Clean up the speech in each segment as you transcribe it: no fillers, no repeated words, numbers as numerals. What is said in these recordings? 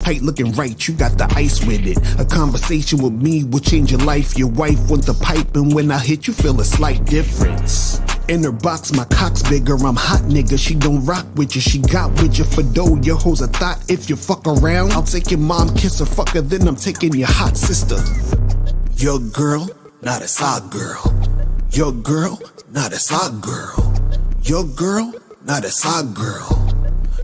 tight looking right, you got the ice with it. A conversation with me will change your life. Your wife wants the pipe, and when I hit, you feel a slight difference. In her box, my cock's bigger, I'm hot nigga. She don't rock with you, she got with you for dough. Your hoes a thought, if you fuck around, I'll take your mom, kiss her, fuck her, then I'm taking your hot sister. Your girl, not a side girl. Your girl, not a side girl. Your girl, not a side girl.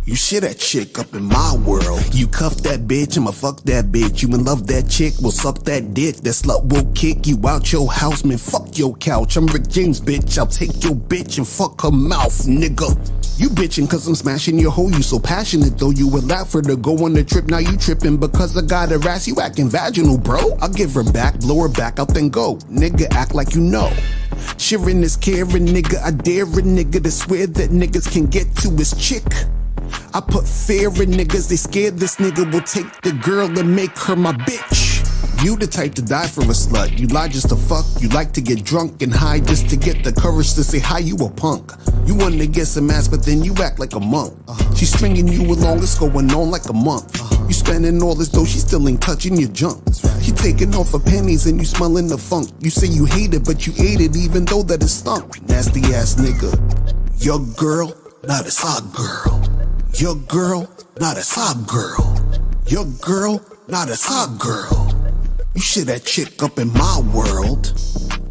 You shit that chick up in my world. You cuff that bitch, I'ma fuck that bitch. You in love that chick, well suck that dick. That slut will kick you out your house, man, fuck your couch. I'm Rick James, bitch, I'll take your bitch and fuck her mouth, nigga. You bitchin' cause I'm smashing your hoe, you so passionate though. You would laugh for her to go on the trip, now you trippin' because I got her ass, you acting vaginal, bro. I'll give her back, blow her back out, then go. Nigga, act like you know. Sharing is caring, nigga, I dare a nigga to swear that niggas can get to his chick. I put fear in niggas, they scared this nigga will take the girl and make her my bitch. You the type to die for a slut, you lie just to fuck. You like to get drunk and high just to get the courage to say hi, you a punk. You want to get some ass, but then you act like a monk. She's stringing you along, it's going on like a month. You spending all this dough, she still ain't touching your junk. She taking off her panties and you smelling the funk. You say you hate it, but you ate it even though that it stunk. Nasty ass nigga. Your girl, not a side girl. Your girl, not a side girl. Your girl, not a side girl. You shit that chick up in my world.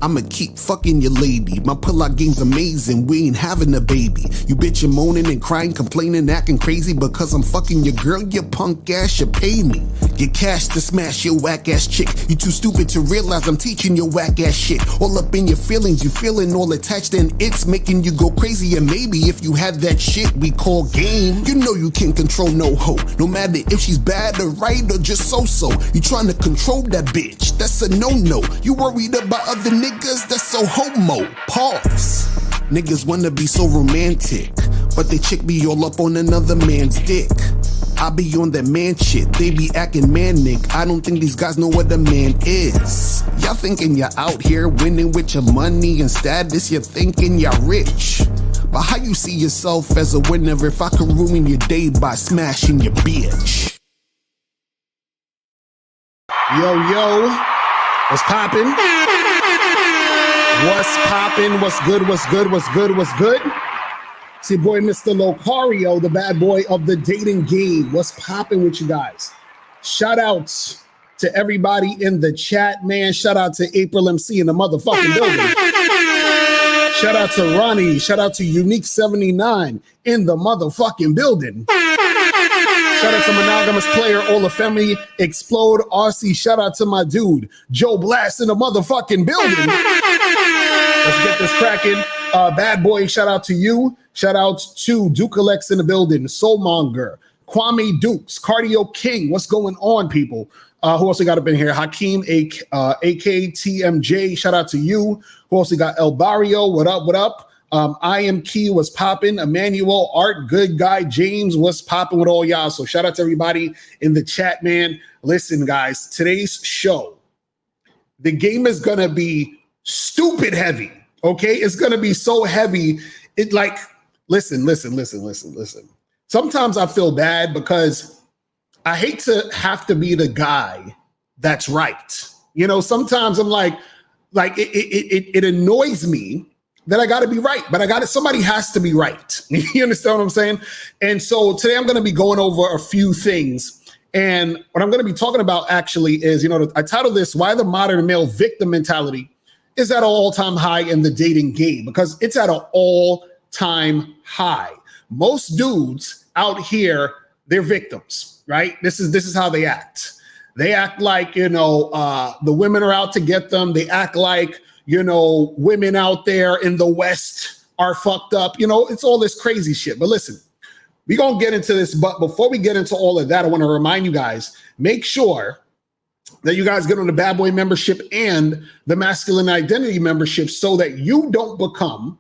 I'ma keep fucking your lady. My pull-out game's amazing, we ain't having a baby. You bitchin' moaning and crying, complaining, acting crazy because I'm fucking your girl, you punk ass should pay me. Get cash to smash your whack ass chick. You too stupid to realize I'm teaching your whack ass shit. All up in your feelings, you feeling all attached and it's making you go crazy. And maybe if you had that shit we call game, you know you can't control no hoe. No matter if she's bad or right or just so-so. You trying to control that bitch, that's a no-no. You worried about other niggas, that's so homo. Pause. Niggas wanna be so romantic, but they chick be all up on another man's dick. I be on that man shit, they be acting manic. I don't think these guys know what a man is. Y'all thinking you're out here winning with your money and status, you're thinking you're rich. But how you see yourself as a winner if I can ruin your day by smashing your bitch? Yo, what's poppin'? What's poppin'? What's good? What's good? What's good? What's good? It's your boy, Mr. Locario, the bad boy of the dating game. What's poppin' with you guys? Shout outs to everybody in the chat, man. Shout out to April MC in the motherfucking building. Shout out to Ronnie. Shout out to Unique 79 in the motherfucking building. Shout out to Monogamous Player, Olafemi, Explode, RC. Shout out to my dude, Joe Blast in the motherfucking building. Let's get this cracking. Bad boy, shout out to you. Shout out to Dukalex in the building, Soulmonger, Kwame Dukes, Cardio King. What's going on, people? Who else we got up in here? Hakeem, AKTMJ. Shout out to you. Who else we got? El Barrio. What up? What up? I am Key. What's popping? Emmanuel, Art, Good Guy, James. What's popping with all y'all? So shout out to everybody in the chat, man. Listen, guys, today's show, the game is gonna be stupid heavy. Okay, it's gonna be so heavy. It like, listen. Sometimes I feel bad because I hate to have to be the guy that's right. You know, sometimes I'm like it annoys me that I got to be right, but somebody has to be right. You understand what I'm saying? And so today I'm going to be going over a few things. And what I'm going to be talking about actually is, I titled this, Why the Modern Male Victim Mentality is at an all-time high in the dating game, because it's at an all-time high. Most dudes out here, they're victims, right? This is how they act. They act like, the women are out to get them. They act like, women out there in the West are fucked up. It's all this crazy shit. But listen, we're going to get into this. But before we get into all of that, I want to remind you guys, make sure that you guys get on the Bad Boy membership and the Masculine Identity membership so that you don't become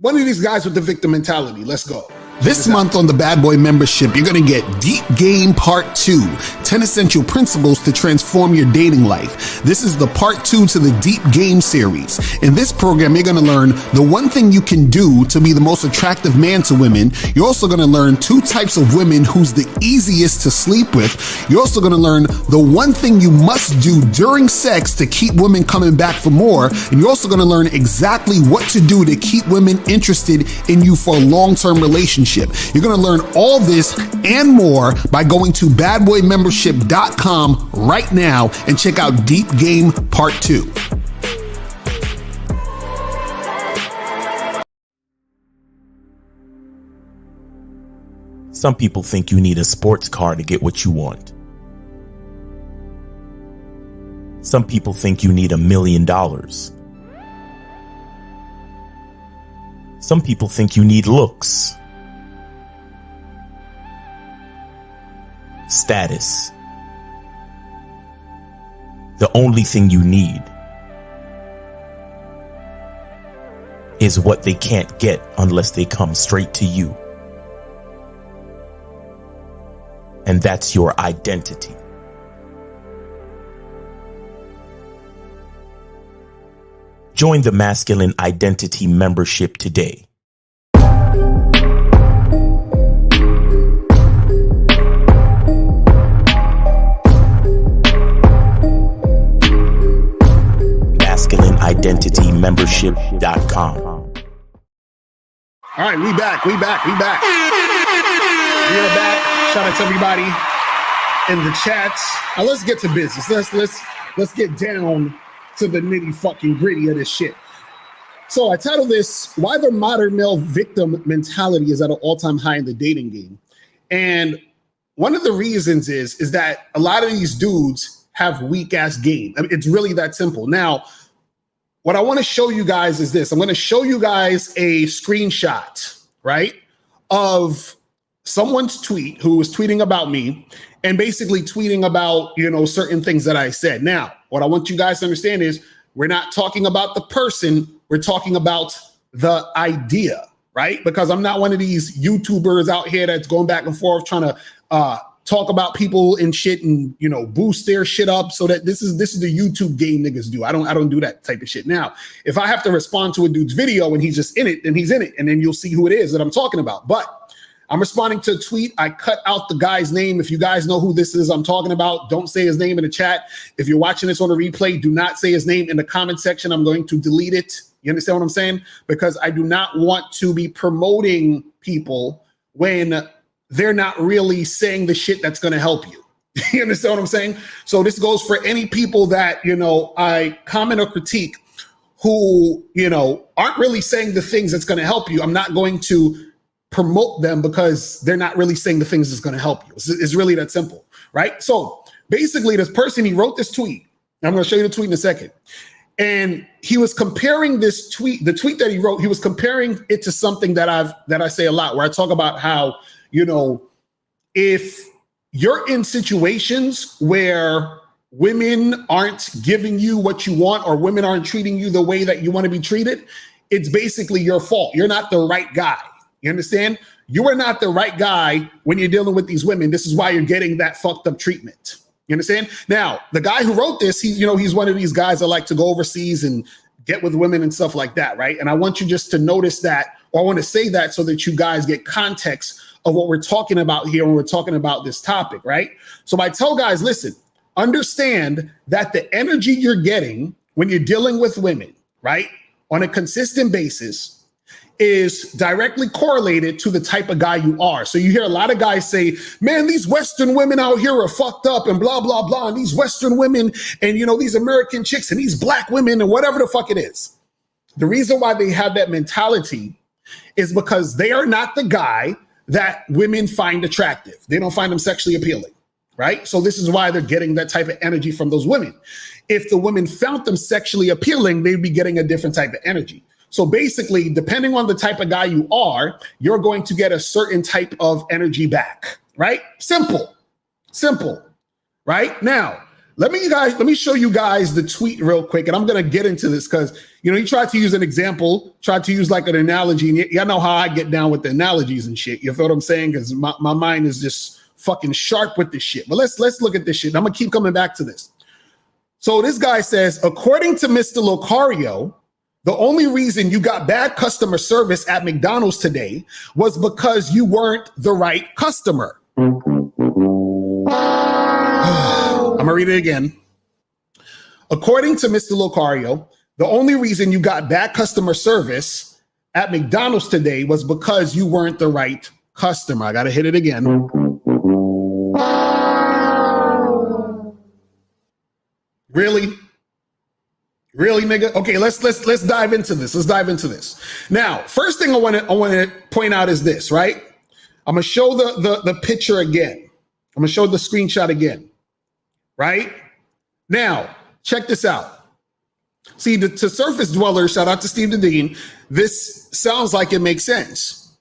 one of these guys with the victim mentality. Let's go. This month on the Bad Boy membership, you're going to get Deep Game Part 2, 10 Essential Principles to Transform Your Dating Life. This is the Part 2 to the Deep Game series. In this program, you're going to learn the one thing you can do to be the most attractive man to women. You're also going to learn 2 types of women who's the easiest to sleep with. You're also going to learn the one thing you must do during sex to keep women coming back for more. And you're also going to learn exactly what to do to keep women interested in you for a long-term relationship. You're going to learn all this and more by going to badboymembership.com right now and check out Deep Game Part 2. Some people think you need a sports car to get what you want. Some people think you need $1 million. Some people think you need looks, status. The only thing you need is what they can't get unless they come straight to you. And that's your identity. Join the Masculine Identity membership today. MasculineIdentityMembership.com. All right, we back. We are back. Shout out to everybody in the chats. Now let's get to business. Let's get down to the nitty fucking gritty of this shit. So I titled this, Why the Modern Male Victim Mentality is at an All-Time High in the Dating Game. And one of the reasons is that a lot of these dudes have weak ass game. I mean, it's really that simple. Now, what I want to show you guys is this. I'm going to show you guys a screenshot, right, of someone's tweet who was tweeting about me and basically tweeting about, certain things that I said. Now, what I want you guys to understand is we're not talking about the person. We're talking about the idea, right? Because I'm not one of these YouTubers out here that's going back and forth trying to talk about people and shit and, boost their shit up so that this is the YouTube game niggas do. I don't do that type of shit. Now, if I have to respond to a dude's video and he's just in it, then he's in it. And then you'll see who it is that I'm talking about. But I'm responding to a tweet. I cut out the guy's name. If you guys know who this is I'm talking about, don't say his name in the chat. If you're watching this on a replay, do not say his name in the comment section. I'm going to delete it. You understand what I'm saying? Because I do not want to be promoting people when they're not really saying the shit that's going to help you. You understand what I'm saying? So this goes for any people that, I comment or critique who, aren't really saying the things that's going to help you. I'm not going to promote them because they're not really saying the things that's going to help you. It's really that simple, right? So basically this person, he wrote this tweet. I'm going to show you the tweet in a second. And he was comparing this tweet, the tweet that he wrote, he was comparing it to something that I say a lot, where I talk about how, if you're in situations where women aren't giving you what you want or women aren't treating you the way that you want to be treated, it's basically your fault. You're not the right guy. You understand? You are not the right guy when you're dealing with these women. This is why you're getting that fucked up treatment. You understand? Now, the guy who wrote this, he's one of these guys that like to go overseas and get with women and stuff like that, right? And I want you just to notice that, or I want to say that so that you guys get context of what we're talking about here when we're talking about this topic, right? So I tell guys, listen, understand that the energy you're getting when you're dealing with women, right, on a consistent basis is directly correlated to the type of guy you are. So you hear a lot of guys say, man, these Western women out here are fucked up and blah, blah, blah. And these Western women and, these American chicks and these black women and whatever the fuck it is. The reason why they have that mentality is because they are not the guy that women find attractive. They don't find them sexually appealing, right? So this is why they're getting that type of energy from those women. If the women found them sexually appealing, they'd be getting a different type of energy. So basically, depending on the type of guy you are, you're going to get a certain type of energy back, right? Simple, right? Now, Let me show you guys the tweet real quick, and I'm gonna get into this because he tried to use an example, tried to use like an analogy, and y'all know how I get down with the analogies and shit. You feel what I'm saying? Because my mind is just fucking sharp with this shit. But let's look at this shit. I'm gonna keep coming back to this. So this guy says, according to Mr. Locario, the only reason you got bad customer service at McDonald's today was because you weren't the right customer. I'm gonna read it again. According to Mr. Locario, the only reason you got bad customer service at McDonald's today was because you weren't the right customer. I gotta hit it again. Really? Really, nigga? Okay, let's dive into this. Let's dive into this. Now, first thing I want to point out is this, right? I'm gonna show the picture again. I'm gonna show the screenshot again. Right? Now, check this out. See, to surface dwellers, shout out to Steve the Dean, this sounds like it makes sense.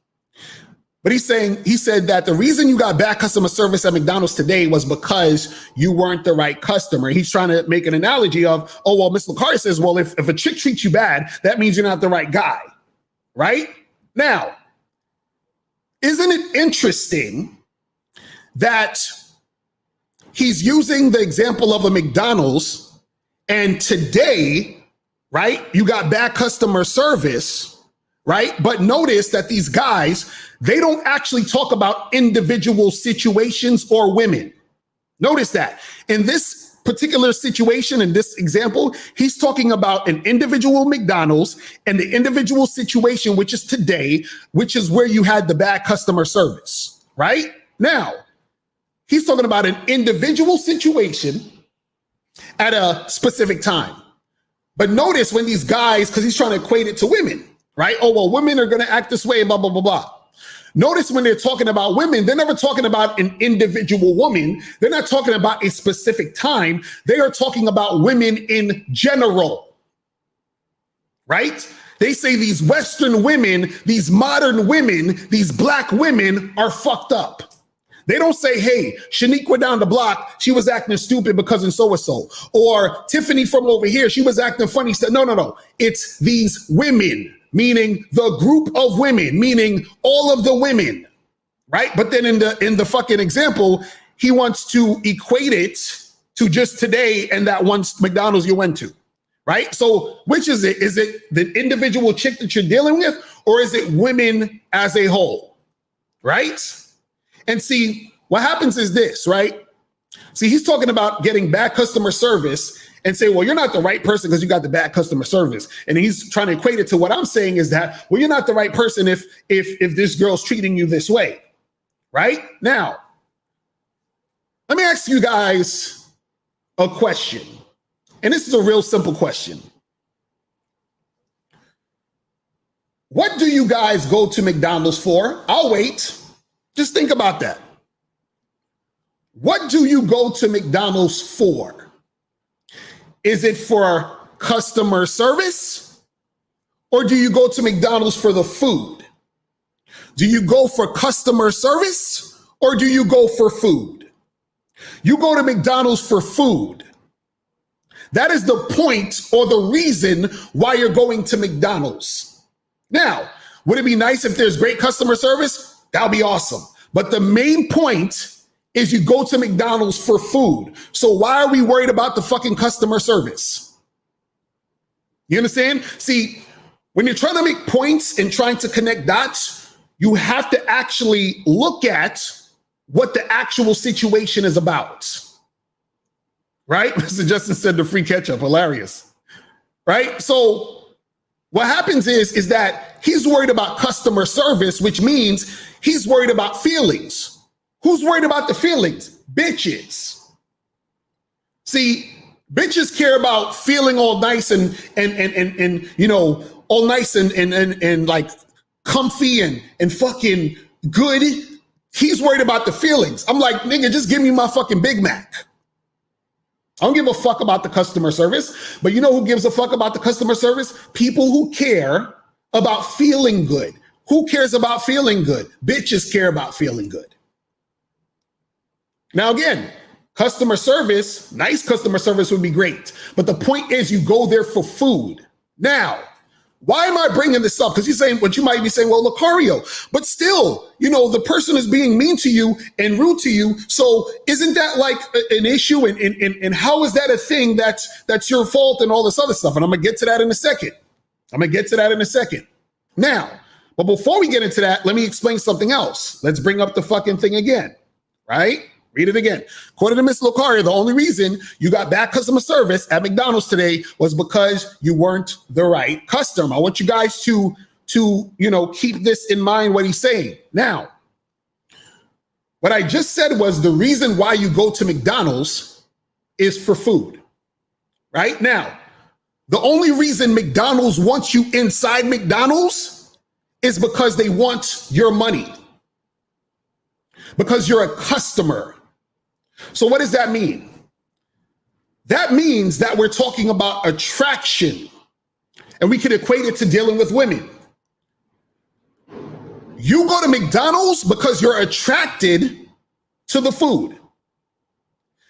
But he said that the reason you got bad customer service at McDonald's today was because you weren't the right customer. He's trying to make an analogy of, oh, well, Mr. Locario says, well, if a chick treats you bad, that means you're not the right guy. Right? Now, isn't it interesting that he's using the example of a McDonald's, and today, right, you got bad customer service, right? But notice that these guys, they don't actually talk about individual situations or women. Notice that. In this particular situation, in this example, he's talking about an individual McDonald's and the individual situation, which is today, which is where you had the bad customer service, right? Now, he's talking about an individual situation at a specific time. But notice when these guys, because he's trying to equate it to women, right? Oh, well, women are going to act this way, blah, blah, blah, blah. Notice when they're talking about women, they're never talking about an individual woman. They're not talking about a specific time. They are talking about women in general, right? They say these Western women, these modern women, these black women are fucked up. They don't say, hey, Shaniqua down the block, she was acting stupid because of so-and-so. Or Tiffany from over here, she was acting funny. No. It's these women, meaning the group of women, meaning all of the women, right? But then in the fucking example, he wants to equate it to just today and that one McDonald's you went to, right? So which is it? Is it the individual chick that you're dealing with, or is it women as a whole, right? And see, what happens is this, right? See, he's talking about getting bad customer service and say, well, you're not the right person because you got the bad customer service. And he's trying to equate it to what I'm saying is that, well, you're not the right person if this girl's treating you this way, right? Now, let me ask you guys a question. And this is a real simple question. What do you guys go to McDonald's for? I'll wait. Just think about that. What do you go to McDonald's for? Is it for customer service? Or do you go to McDonald's for the food? Do you go for customer service or do you go for food? You go to McDonald's for food. That is the point or the reason why you're going to McDonald's. Now, would it be nice if there's great customer service? That'll be awesome. But the main point is you go to McDonald's for food. So why are we worried about the fucking customer service? You understand? See, when you're trying to make points and trying to connect dots, you have to actually look at what the actual situation is about. Right? Mr. Justin said the free ketchup, hilarious. Right? So what happens is that he's worried about customer service, which means he's worried about feelings. Who's worried about the feelings? Bitches. See, bitches care about feeling all nice and you know, all nice and like comfy and fucking good. He's worried about the feelings. I'm like, nigga, just give me my fucking Big Mac. I don't give a fuck about the customer service, but you know who gives a fuck about the customer service? People who care about feeling good. Who cares about feeling good? Bitches care about feeling good. Now again, Customer service, nice customer service would be great. But the point is you go there for food. Now, why am I bringing this up? Because you're saying, what you might be saying, well, Lucario, but still, the person is being mean to you and rude to you. So isn't that like an issue? And how is that a thing that's your fault and all this other stuff? And I'm going to get to that in a second. Now, but before we get into that, let me explain something else. Let's bring up the fucking thing again, right? Read it again. According to Ms. Lucario, the only reason you got bad customer service at McDonald's today was because you weren't the right customer. I want you guys to keep this in mind, what he's saying. Now, what I just said was the reason why you go to McDonald's is for food, right? Now, the only reason McDonald's wants you inside McDonald's is because they want your money, because you're a customer. So what does that mean? That means that we're talking about attraction, and we can equate it to dealing with women. You go to McDonald's because you're attracted to the food.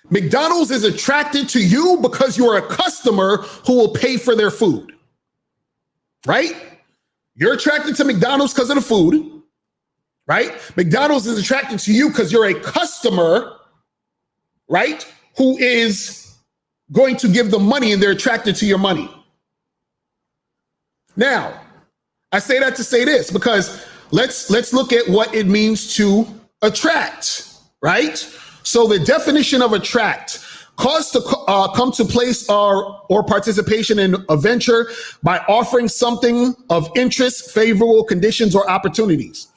McDonald's is attracted to you because you're a customer who will pay for their food, right? You're attracted to McDonald's because of the food, right? McDonald's is attracted to you because you're a customer, right? Who is going to give the money, and they're attracted to your money. Now, I say that to say this because let's look at what it means to attract, right? So the definition of attract: cause to come to place or participation in a venture by offering something of interest, favorable conditions, or opportunities.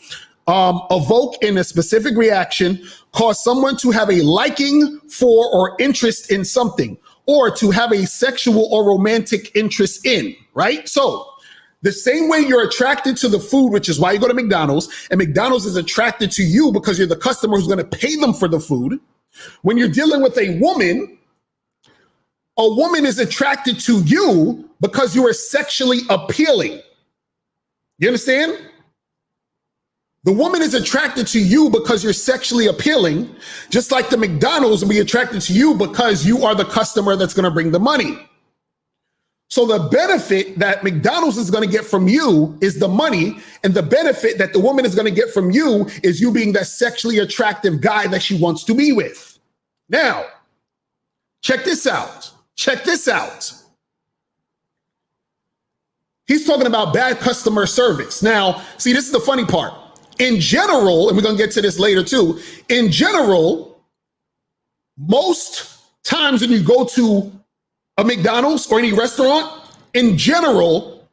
Evoke in a specific reaction, cause someone to have a liking for or interest in something, or to have a sexual or romantic interest in, right? So the same way you're attracted to the food, which is why you go to McDonald's, and McDonald's is attracted to you because you're the customer who's going to pay them for the food. When you're dealing with a woman is attracted to you because you are sexually appealing. You understand? The woman is attracted to you because you're sexually appealing, just like the McDonald's will be attracted to you because you are the customer that's going to bring the money. So the benefit that McDonald's is going to get from you is the money, and the benefit that the woman is going to get from you is you being that sexually attractive guy that she wants to be with. Now, check this out. He's talking about bad customer service. Now, see, this is the funny part. In general, and we're going to get to this later too, in general, most times when you go to a McDonald's or any restaurant, in general,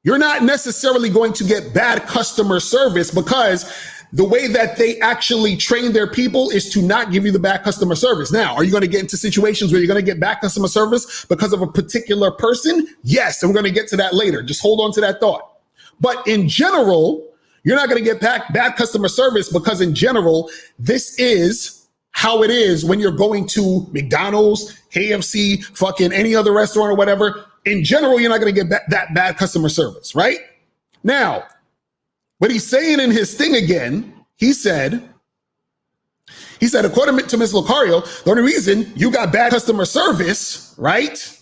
you're not necessarily going to get bad customer service because the way that they actually train their people is to not give you the bad customer service. Now, are you going to get into situations where you're going to get bad customer service because of a particular person? Yes, and we're going to get to that later. Just hold on to that thought. But in general, you're not going to get bad customer service because in general, this is how it is when you're going to McDonald's, KFC, fucking any other restaurant or whatever. In general, you're not going to get that bad customer service, right? Now, what he's saying in his thing again, he said, according to Ms. Lucario, the only reason you got bad customer service, right,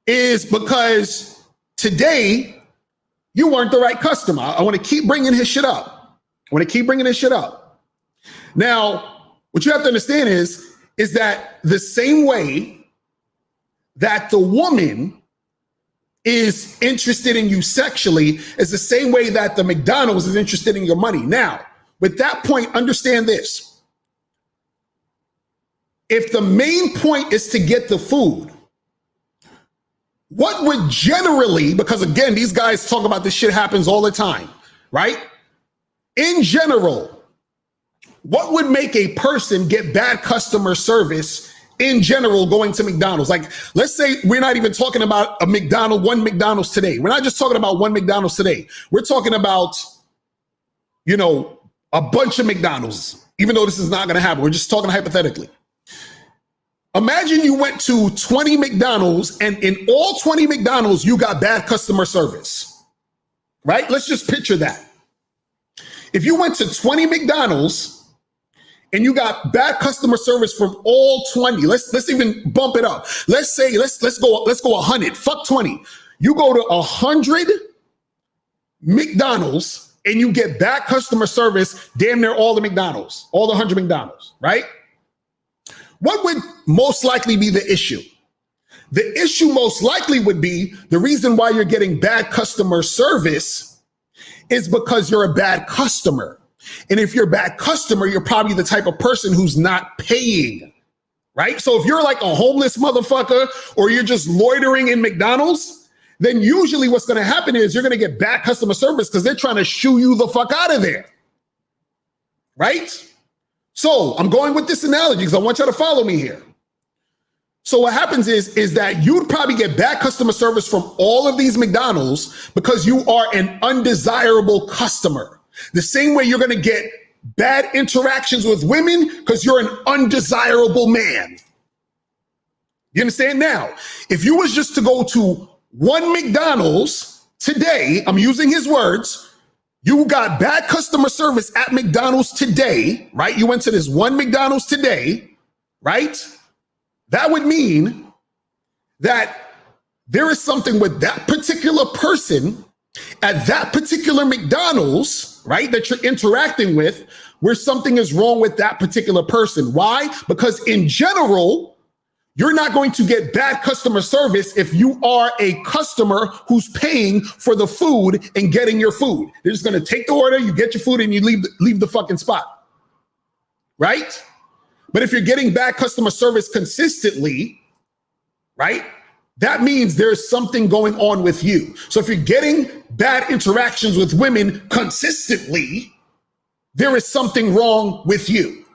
is because today you weren't the right customer. I want to keep bringing his shit up. Now, what you have to understand is that the same way that the woman is interested in you sexually is the same way that the McDonald's is interested in your money. Now, with that point, understand this. If the main point is to get the food, what would generally, because again, these guys talk about this shit happens all the time, right? In general, what would make a person get bad customer service in general going to McDonald's? Like, let's say we're not even talking about one McDonald's today. We're not just talking about one McDonald's today. We're talking about, a bunch of McDonald's, even though this is not going to happen. We're just talking hypothetically. Imagine you went to 20 McDonald's and in all 20 McDonald's, you got bad customer service, right? Let's just picture that. If you went to 20 McDonald's and you got bad customer service from all 20. Let's even bump it up. Let's say let's go 100. Fuck 20. You go to 100 McDonald's and you get bad customer service, damn near all the McDonald's, all the 100 McDonald's, right? What would most likely be the issue? The issue most likely would be the reason why you're getting bad customer service is because you're a bad customer. And if you're a bad customer, you're probably the type of person who's not paying, right? So if you're like a homeless motherfucker or you're just loitering in McDonald's, then usually what's going to happen is you're going to get bad customer service because they're trying to shoo you the fuck out of there, right? So I'm going with this analogy because I want you to follow me here. So what happens is that you'd probably get bad customer service from all of these McDonald's because you are an undesirable customer. The same way you're going to get bad interactions with women because you're an undesirable man. You understand? Now, if you was just to go to one McDonald's today, I'm using his words, you got bad customer service at McDonald's today, right? You went to this one McDonald's today, right? That would mean that there is something with that particular person at that particular McDonald's, right, that you're interacting with, where something is wrong with that particular person. Why? Because in general, you're not going to get bad customer service if you are a customer who's paying for the food and getting your food. They're just going to take the order, you get your food, and you leave the fucking spot, right? But if you're getting bad customer service consistently, right, that means there's something going on with you. So if you're getting bad interactions with women consistently, there is something wrong with you.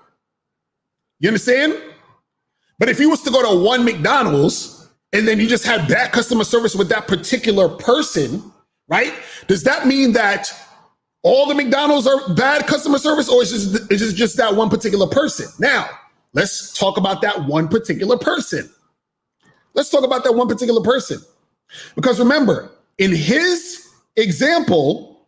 You understand? But if you was to go to one McDonald's and then you just had bad customer service with that particular person, right? Does that mean that all the McDonald's are bad customer service, or is it just that one particular person? Now, let's talk about that one particular person. Let's talk about that one particular person. Because remember, in his example,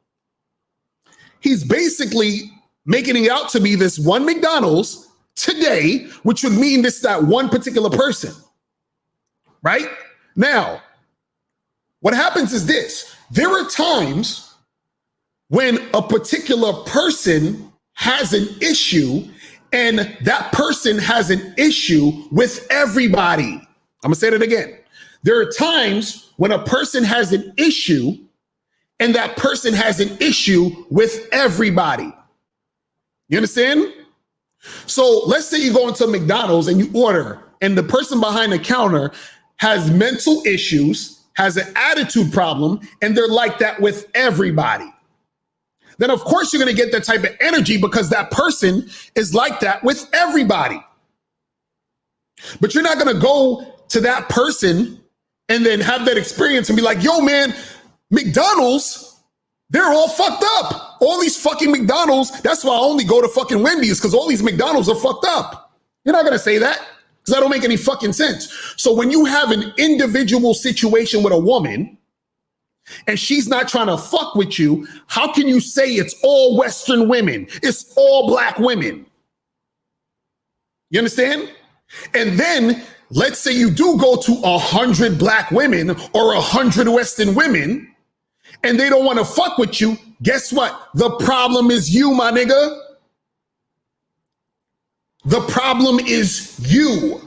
he's basically making it out to be this one McDonald's today, which would mean that one particular person, right? Now, what happens is this. There are times when a particular person has an issue and that person has an issue with everybody. I'm gonna say that again. There are times when a person has an issue and that person has an issue with everybody. You understand? So let's say you go into McDonald's and you order and the person behind the counter has mental issues, has an attitude problem, and they're like that with everybody. Then of course you're going to get that type of energy because that person is like that with everybody. But you're not going to go to that person and then have that experience and be like, yo, man, McDonald's, they're all fucked up. All these fucking McDonald's, that's why I only go to fucking Wendy's, because all these McDonald's are fucked up. You're not going to say that because that don't make any fucking sense. So when you have an individual situation with a woman and she's not trying to fuck with you, how can you say it's all Western women? It's all black women. You understand? And then let's say you do go to 100 black women or 100 Western women and they don't want to fuck with you. Guess what? The problem is you, my nigga. The problem is you.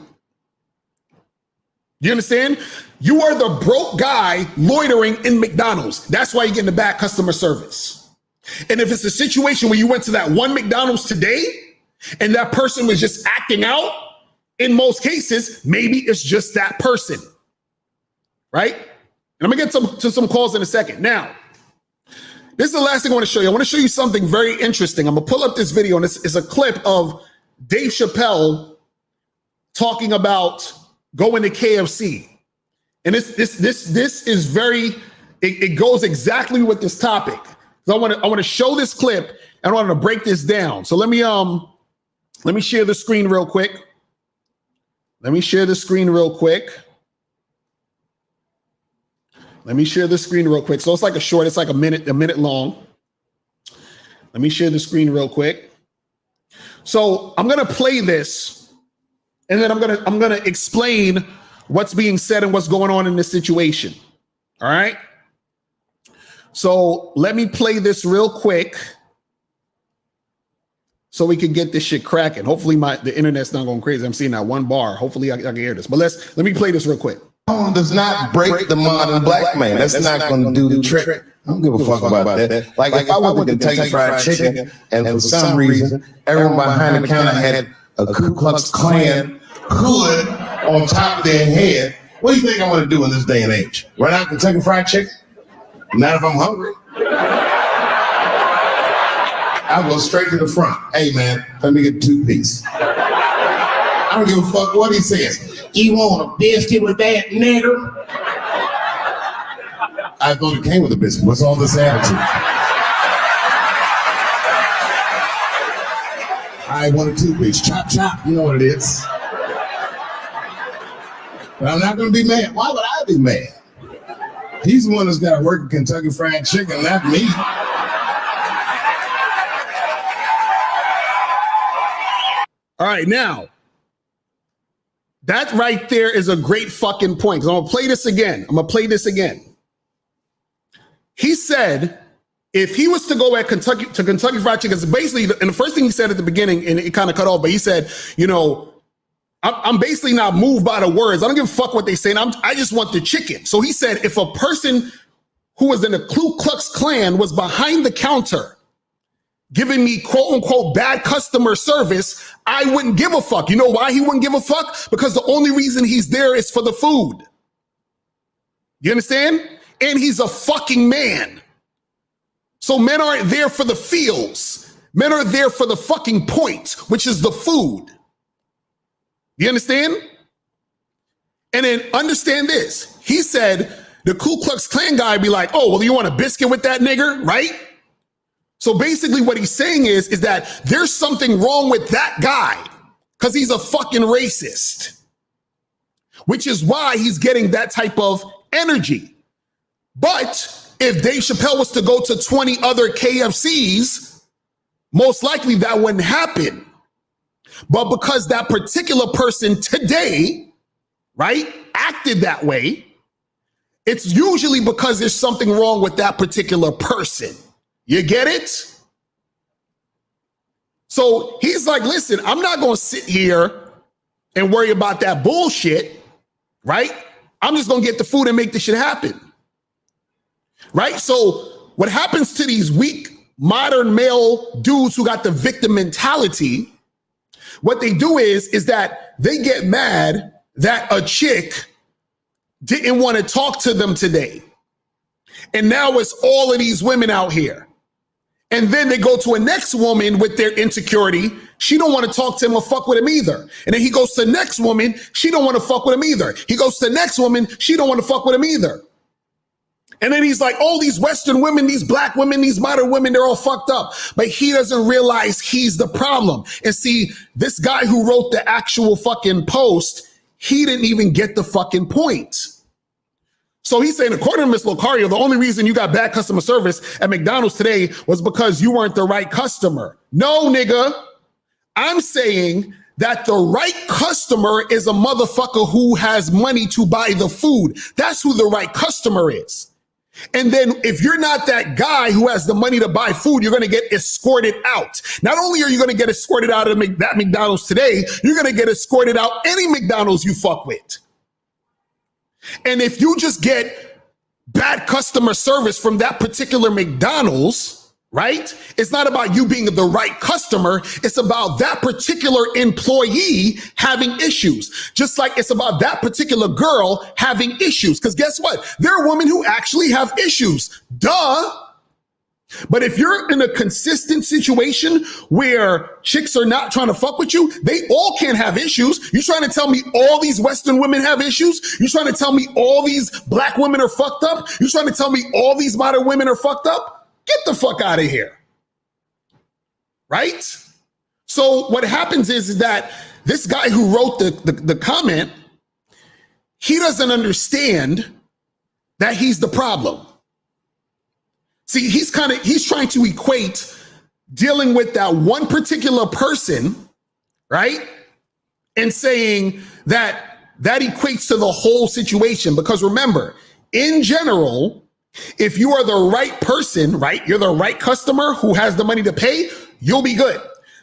You understand? You are the broke guy loitering in McDonald's. That's why you're getting the bad customer service. And if it's a situation where you went to that one McDonald's today and that person was just acting out, in most cases, maybe it's just that person, right? And I'm gonna get to some calls in a second. Now, this is the last thing I want to show you. I want to show you something very interesting. I'm gonna pull up this video, and it's a clip of Dave Chappelle talking about going to KFC. And this is very, it goes exactly with this topic. So I want to show this clip and I want to break this down. So let me share the screen real quick. Let me share the screen real quick. So it's like a short, it's like a minute long. Let me share the screen real quick. So I'm gonna play this, and then I'm gonna explain what's being said and what's going on in this situation. All right. So let me play this real quick so we can get this shit cracking. Hopefully the internet's not going crazy. I'm seeing that one bar. Hopefully I can hear this. But let me play this real quick. Does not break the modern black man. That's not going to do the trick. I don't give a fuck about that. Like if I went to Kentucky Fried Chicken and for some reason everyone behind the counter had a Ku Klux Klan hood on top of their head, what do you think I want to do in this day and age? Run out Kentucky Fried Chicken? Not if I'm hungry. I'll go straight to the front. Hey man, let me get a 2-piece. I don't give a fuck what he says. You want a biscuit with that, nigger? I thought it came with a biscuit. What's all this attitude? I want a 2-piece. Chop, chop. You know what it is. But I'm not going to be mad. Why would I be mad? He's the one that's got to work at Kentucky Fried Chicken, not me. All right, now, that right there is a great fucking point. I'm going to play this again. He said if he was to go at Kentucky Fried Chicken, basically, and the first thing he said at the beginning, and it kind of cut off, but he said, you know, I'm basically not moved by the words. I don't give a fuck what they say. I just want the chicken. So he said, if a person who was in the Ku Klux Klan was behind the counter giving me quote unquote bad customer service, I wouldn't give a fuck. You know why he wouldn't give a fuck? Because the only reason he's there is for the food. You understand? And he's a fucking man. So men aren't there for the feels. Men are there for the fucking point, which is the food. You understand? And then understand this. He said the Ku Klux Klan guy be like, oh, well, you want a biscuit with that nigger, right? So basically what he's saying is that there's something wrong with that guy because he's a fucking racist, which is why he's getting that type of energy. But if Dave Chappelle was to go to 20 other KFCs, most likely that wouldn't happen. But because that particular person today, right, acted that way, it's usually because there's something wrong with that particular person. You get it? So he's like, listen, I'm not going to sit here and worry about that bullshit, right? I'm just going to get the food and make this shit happen, right? So what happens to these weak, modern male dudes who got the victim mentality, what they do is that they get mad that a chick didn't want to talk to them today. And now it's all of these women out here. And then they go to a next woman with their insecurity. She don't want to talk to him or fuck with him either. And then he goes to the next woman. She don't want to fuck with him either. He goes to the next woman. She don't want to fuck with him either. And then he's like, oh, these Western women, these black women, these modern women, they're all fucked up. But he doesn't realize he's the problem. And see, this guy who wrote the actual fucking post, he didn't even get the fucking point. So he's saying, according to Ms. Locario, the only reason you got bad customer service at McDonald's today was because you weren't the right customer. No, nigga. I'm saying that the right customer is a motherfucker who has money to buy the food. That's who the right customer is. And then if you're not that guy who has the money to buy food, you're going to get escorted out. Not only are you going to get escorted out of that McDonald's today, you're going to get escorted out any McDonald's you fuck with. And if you just get bad customer service from that particular McDonald's, right? It's not about you being the right customer. It's about that particular employee having issues. Just like it's about that particular girl having issues. Because guess what? There are women who actually have issues. Duh. But if you're in a consistent situation where chicks are not trying to fuck with you, they all can't have issues. You trying to tell me all these Western women have issues? You trying to tell me all these black women are fucked up? You trying to tell me all these modern women are fucked up? Get the fuck out of here. Right? So what happens is that this guy who wrote the comment, he doesn't understand that he's the problem. See, he's trying to equate dealing with that one particular person, right? And saying that equates to the whole situation. Because remember, in general, if you are the right person, right, you're the right customer who has the money to pay, you'll be good.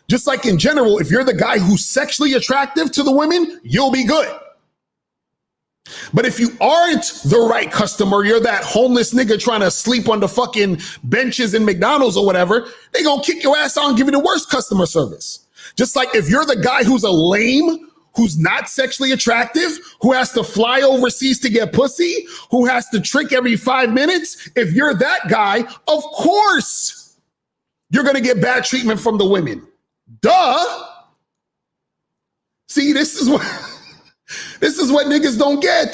Just like in general, if you're the guy who's sexually attractive to the women, you'll be good. But if you aren't the right customer, you're that homeless nigga trying to sleep on the fucking benches in McDonald's or whatever, they gonna kick your ass out and give you the worst customer service. Just like if you're the guy who's a lame, who's not sexually attractive, who has to fly overseas to get pussy, who has to trick every 5 minutes, if you're that guy, of course you're gonna get bad treatment from the women. Duh. See, this is what niggas don't get.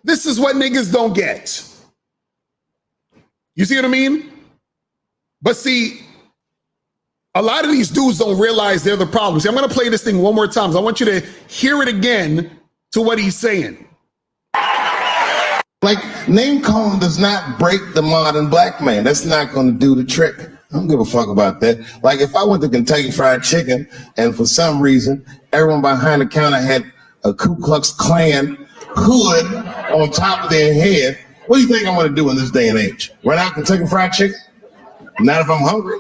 This is what niggas don't get. You see what I mean? But see, a lot of these dudes don't realize they're the problem. See, I'm going to play this thing one more time. I want you to hear it again to what he's saying. Like, name calling does not break the modern black man. That's not going to do the trick. I don't give a fuck about that. Like, if I went to Kentucky Fried Chicken and for some reason everyone behind the counter had a Ku Klux Klan hood on top of their head, what do you think I'm going to do in this day and age? Run out Kentucky Fried Chicken? Not if I'm hungry.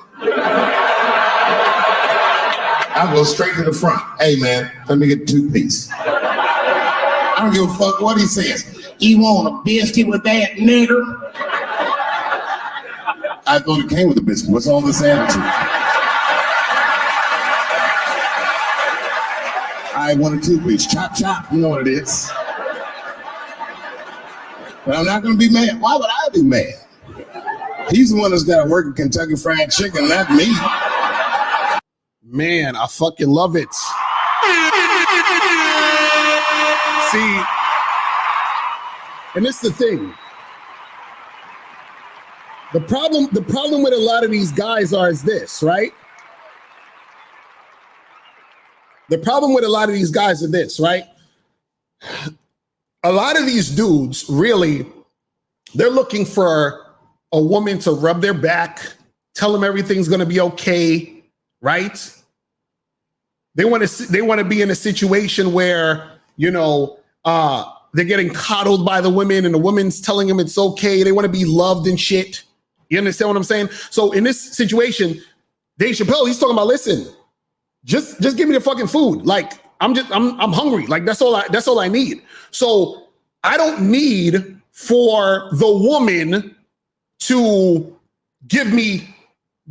I'll go straight to the front. Hey, man, let me get 2 pieces. I don't give a fuck what he says. You want a biscuit with that, nigger? I thought it came with a biscuit. What's all this attitude? I want a 2-piece. Chop, chop. You know what it is. But I'm not going to be mad. Why would I be mad? He's the one that's got to work at Kentucky Fried Chicken, not me. Man, I fucking love it. See, and this is the thing. The problem with a lot of these guys is this, right? The problem with a lot of these guys is this, right? A lot of these dudes, really, they're looking for a woman to rub their back, tell them everything's going to be okay, right? They want to be in a situation where, you know, they're getting coddled by the women and the woman's telling them it's okay. They want to be loved and shit. You understand what I'm saying? So in this situation, Dave Chappelle, he's talking about, listen, just give me the fucking food. Like, I'm hungry. Like, that's all I need. So I don't need for the woman to give me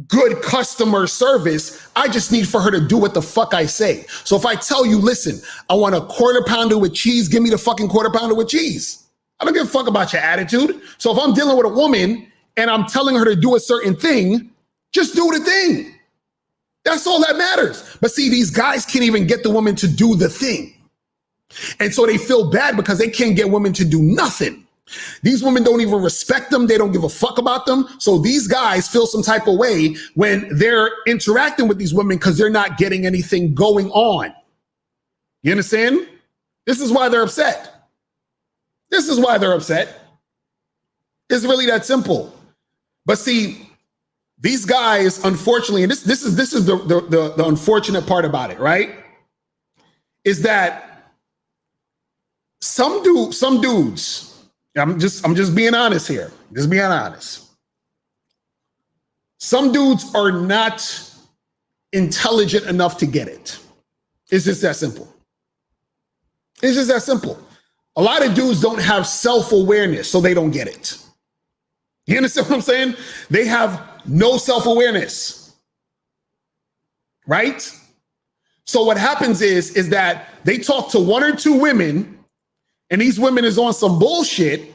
good customer service. I just need for her to do what the fuck I say. So if I tell you, listen, I want a 1/4 pounder with cheese, give me the fucking 1/4 pounder with cheese. I don't give a fuck about your attitude. So if I'm dealing with a woman and I'm telling her to do a certain thing, just do the thing. That's all that matters. But see, these guys can't even get the woman to do the thing. And so they feel bad because they can't get women to do nothing. These women don't even respect them. They don't give a fuck about them. So these guys feel some type of way when they're interacting with these women because they're not getting anything going on. You understand? This is why they're upset. This is why they're upset. It's really that simple. But see, these guys, unfortunately, and this is the unfortunate part about it, right? Is that some dudes, I'm just being honest here. Just being honest. Some dudes are not intelligent enough to get it. It's just that simple. It's just that simple. A lot of dudes don't have self-awareness, so they don't get it. You understand what I'm saying? They have no self-awareness, right? So what happens is that they talk to 1 or 2 women, and these women is on some bullshit,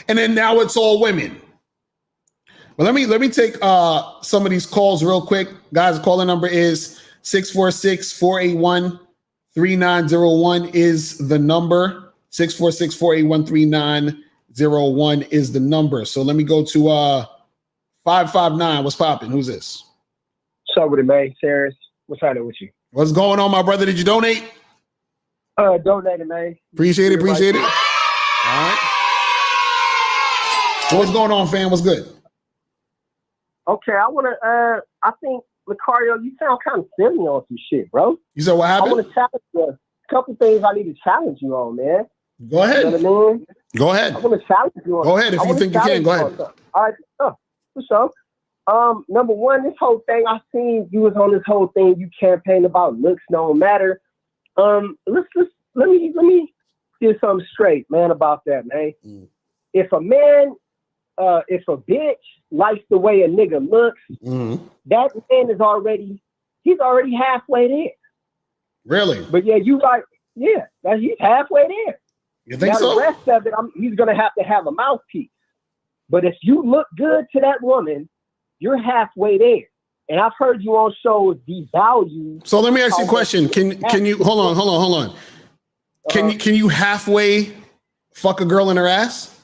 and then now it's all women. Well, let me take some of these calls real quick. Guys, the calling number is 646-481-3901 is the number. 646-481-3901 is the number. So let me go to 559. What's popping? Who's this? What's up with it, man? Sarah, what's happening with you? What's going on, my brother? Did you donate? Donated, man. Appreciate it. All right. What's going on, fam? What's good? Okay, I think, Lucario, you sound kind of silly on some shit, bro. You said what I happened? want to challenge you. A couple things I need to challenge you on, man. Go ahead. You know what I mean? Go ahead. I want to challenge you on. Go ahead if you think you can. Go ahead. All right, for sure. Number one, this whole thing, I seen you was on this whole thing. You campaign about looks don't matter. Let me get something straight, man, about that, man. If a man, if a bitch likes the way a nigga looks, that man is already halfway there. Really? But yeah, he's halfway there. You think now, so? The rest of it, he's gonna have to have a mouthpiece. But if you look good to that woman, you're halfway there. And I've heard you on shows devalue. So let me ask you a question. Can you hold on? Can you halfway fuck a girl in her ass?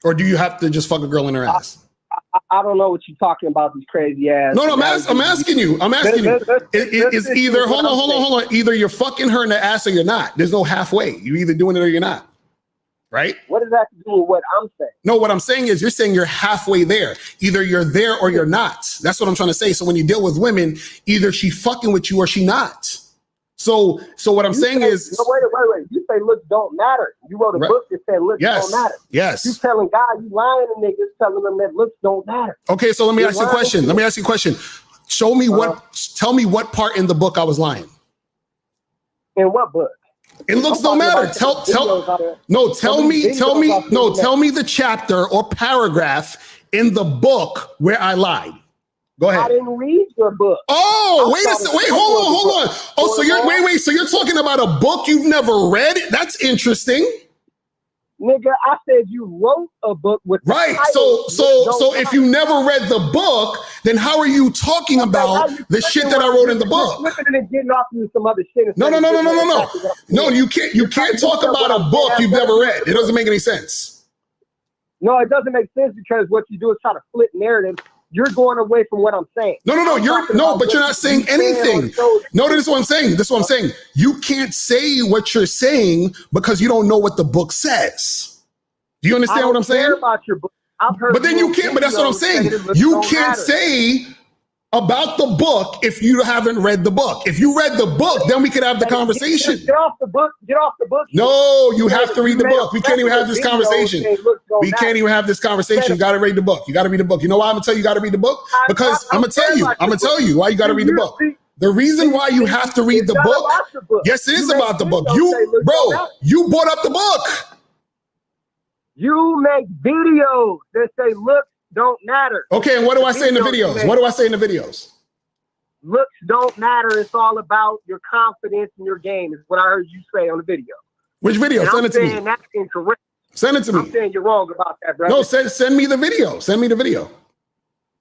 Or do you have to just fuck a girl in her ass? I don't know what you're talking about, these crazy ass. No, I'm asking you. It's either hold on. Either you're fucking her in the ass or you're not. There's no halfway. You're either doing it or you're not. Right? What does that have to do with what I'm saying? No, what I'm saying is you're saying you're halfway there. Either you're there or you're not. That's what I'm trying to say. So when you deal with women, either she fucking with you or she not. So what I'm saying is... No, wait. You say looks don't matter. You wrote a book that said looks don't matter. Yes. You telling guys, you lying to niggas, telling them that looks don't matter. Okay, so let me ask you a question. Tell me what part in the book I was lying. In what book? It looks don't matter. Tell me the chapter or paragraph in the book where I lied. Go ahead. I didn't read your book. Oh, hold on. Oh, so you're talking about a book you've never read? That's interesting. Nigga, I said you wrote a book with right. So if you never read the book, then how are you talking about the shit that I wrote in the book? Getting off you some other shit. No. No, you can't talk about a book you've never read. It doesn't make any sense. No, it doesn't make sense because what you do is try to flip narrative. You're going away from what I'm saying. But you're not saying anything. No, this is what I'm saying. You can't say what you're saying because you don't know what the book says. Do you understand what I'm saying? About your book. But then you can't. But that's what I'm saying. You can't say about the book if you haven't read the book. If you read the book, then we could have the conversation. Get off the book. No, you have to read the book. We can't even have this conversation. We can't even have this conversation. You got to read the book. You got to read the book. You know why I'm going to tell you got to read the book? Because I'm going to tell you why you got to read the book. The reason why you have to read the book. Yes, it is about the book. You brought up the book. You make videos that say look don't matter. Okay, and what do I say in the videos? Looks don't matter. It's all about your confidence in your game, is what I heard you say on the video. Which video? And Send it to me. That's incorrect. Send it to me. I'm saying you're wrong about that, brother. No, send me the video. Send me the video.